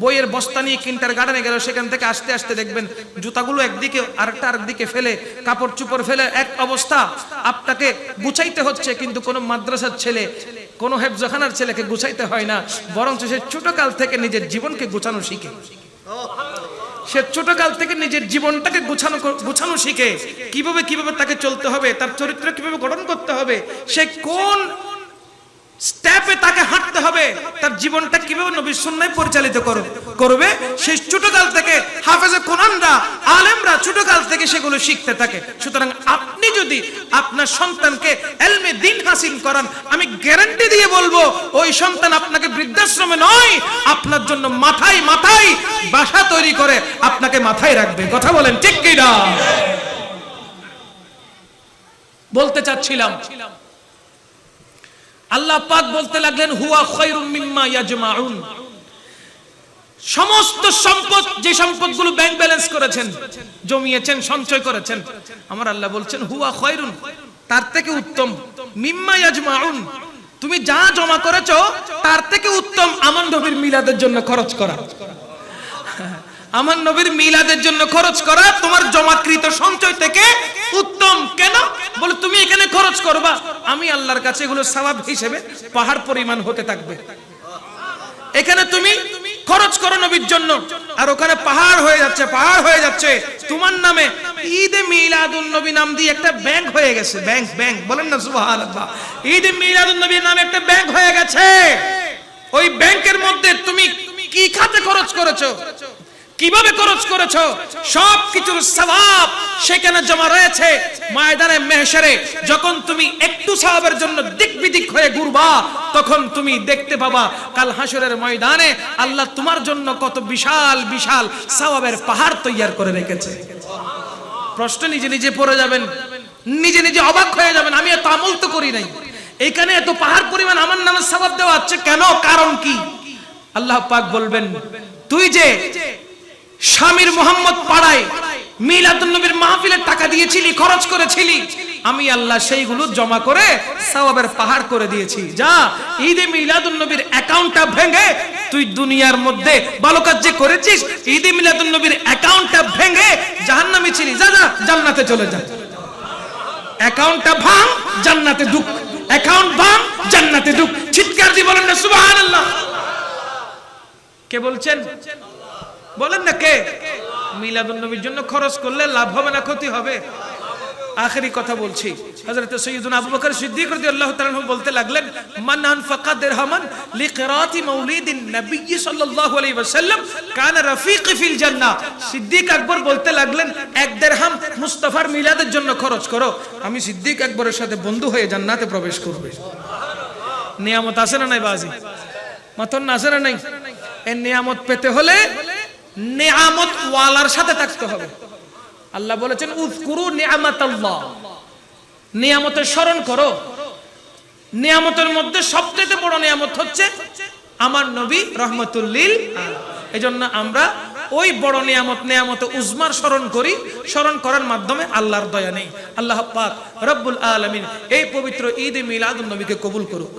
বইয়ের বস্তা নিয়ে কিন্ডারগার্টেনে গেল, সেখান থেকে আস্তে আস্তে দেখবেন জুতাগুলো একদিকে আরেকটা আরেকদিকে ফেলে, কাপড় চুপড় ফেলে এক অবস্থা। আপনাকে গুছাইতে হচ্ছে, কিন্তু কোনো মাদ্রাসার ছেলে, কোনো হেফজখানার ছেলেকে গুছাইতে হয় না, বরঞ্চ সে ছোটকাল থেকে নিজের জীবনকে গুছানো শিখে। সে ছোটকাল থেকে নিজের জীবনটাকে গুছানো শিখে, কিভাবে কিভাবে তাকে চলতে হবে, তার চরিত্র কিভাবে গঠন করতে হবে, সে কোন স্টেপে তাকে হাঁটতে হবে, তার জীবনটা কিভাবে নবীর সুন্নাহয় পরিচালিত করবে, সেই ছোটকাল থেকে হাফেজে কোরআনরা, আলেমরা ছোটকাল থেকে সেগুলো শিখতে থাকে। সুতরাং আপনি যদি আপনার সন্তানকে ইলমে দ্বীন হাসিল করান, আমি গ্যারান্টি দিয়ে বলবো ওই সন্তান আপনাকে বৃদ্ধাশ্রমে নয়, আপনার জন্য মাথায় মাথায় বাসা তৈরি করে আপনাকে মাথায় রাখবে। কথা বলেন ঠিক কি না? বলতে চাচ্ছিলাম, আল্লাহ পাক বলতে লাগলেন হুয়া খায়রুম মিম্মা ইয়াজমাউন। সমস্ত সম্পদ, যে সম্পদগুলো ব্যাংক ব্যালেন্স করেছেন, জমিয়েছেন, সঞ্চয় করেছেন, আমার আল্লাহ বলছেন হুয়া খায়রুন, তার থেকে উত্তম, মিম্মা ইয়াজমাউন, তুমি যা জমা করেছো তার থেকে উত্তম আমার নবীর মিলাদের জন্য খরচ করা। আমার নবীর মিলাদের জন্য খরচ করা তোমার জমাকৃত সঞ্চয় থেকে উত্তম। কেন? বলে তুমি এখানে খরচ করবা, আমি আল্লাহর কাছে এগুলো সওয়াব হিসেবে পাহাড় পরিমাণ হতে থাকবে। এখানে তুমি খরচ করো নবীর জন্য, আর ওখানে পাহাড় হয়ে যাচ্ছে, পাহাড় হয়ে যাচ্ছে তোমার নামে। ঈদে মিলাদুন নবী নাম দিয়ে একটা ব্যাংক হয়ে গেছে, ব্যাংক বলেন না সুবহানাল্লাহ। ঈদে মিলাদুন নবীর নামে একটা ব্যাংক হয়ে গেছে। ওই ব্যাংকের মধ্যে তুমি কি খাতে খরচ করেছো, কিভাবে খরচ করেছো, সবকিছুর সওয়াব সেখানে জমা রয়েছে। ময়দানে মাহশারে যখন তুমি একটু সওয়াবের জন্য দিক বিদিক হয়ে ঘুরবা, তখন তুমি দেখতে পাবা কাল হাসরের ময়দানে আল্লাহ তোমার জন্য কত বিশাল বিশাল সওয়াবের পাহাড় তৈয়ার করে রেখেছে। প্রশ্ন নিজে নিজে পড়ে যাবেন, নিজে নিজে অবাক হয়ে যাবেন, আমি এত আমল তো করি নাই, এখানে এত পাহাড় পরিমাণ আমার নামে সওয়াব দেওয়া হচ্ছে কেন? কারণ কি? আল্লাহ পাক বলবেন তুই যে স্বামীর মোহাম্মদ পাড়ায় মিলাদুন নবীর মাহফিলের টাকা দিয়েছিলি, খরচ করেছিলি, আমি আল্লাহ সেইগুলো জমা করে সওয়াবের পাহাড় করে দিয়েছি। যা ঈদে মিলাদুন নবীর অ্যাকাউন্টটা ভেঙে, তুই দুনিয়ার মধ্যে ভালো কাজ যে করেছিস, ঈদে মিলাদুন নবীর অ্যাকাউন্টটা ভেঙে জাহান্নামে ছিলি, যা যা জান্নাতে চলে যা। অ্যাকাউন্টটা ভাঙ, জান্নাতে ঢুক। অ্যাকাউন্ট ভাঙ, জান্নাতে ঢুক। চিৎকার দিয়ে বলেন না সুবহানাল্লাহ। কে বলছেন? বলেন না কে? মিলাদুন নবীর জন্য খরচ করলে লাভ হবে না ক্ষতি হবে? আখেরি কথা বলছি। হযরত সাইয়্যিদুনা আবু বকর সিদ্দিক রাদিয়াল্লাহু তাআলা আনহু বলতে লাগলেন, মান আনফাকা দিরহামান লিকিরাতি মাউলিদিন নবী সাল্লাল্লাহু আলাইহি ওয়াসাল্লাম কানা রাফিকি ফিল জান্নাহ। সিদ্দিক আকবর বলতে লাগলেন, এক দিরহাম মুস্তাফার মিলাদের জন্য খরচ করো, আমি সিদ্দিক আকবরের সাথে বন্ধু হয়ে জান্নাতে প্রবেশ করব। নিয়ামত আছে না নাই বাজি? মাতন আছে না নাই? এই নিয়ামত পেতে হলে নিয়ামত ওয়ালার সাথে থাকতে হবে। আল্লাহ বলেছেন উযকুরু নি'মাতাল্লাহ, নিয়ামতের স্মরণ করো। নিয়ামতের মধ্যে সবচেয়ে বড় নিয়ামত হচ্ছে আমার নবী রাহমাতুল লিল আলামিন। এজন্য আমরা ওই বড় নিয়ামত উজমার স্মরণ করি। স্মরণ করার মাধ্যমে আল্লাহর দয়া নেই। আল্লাহ পাক রব্বুল আলামিন এই পবিত্র ঈদ মিলাদুন নবীকে কবুল করুক।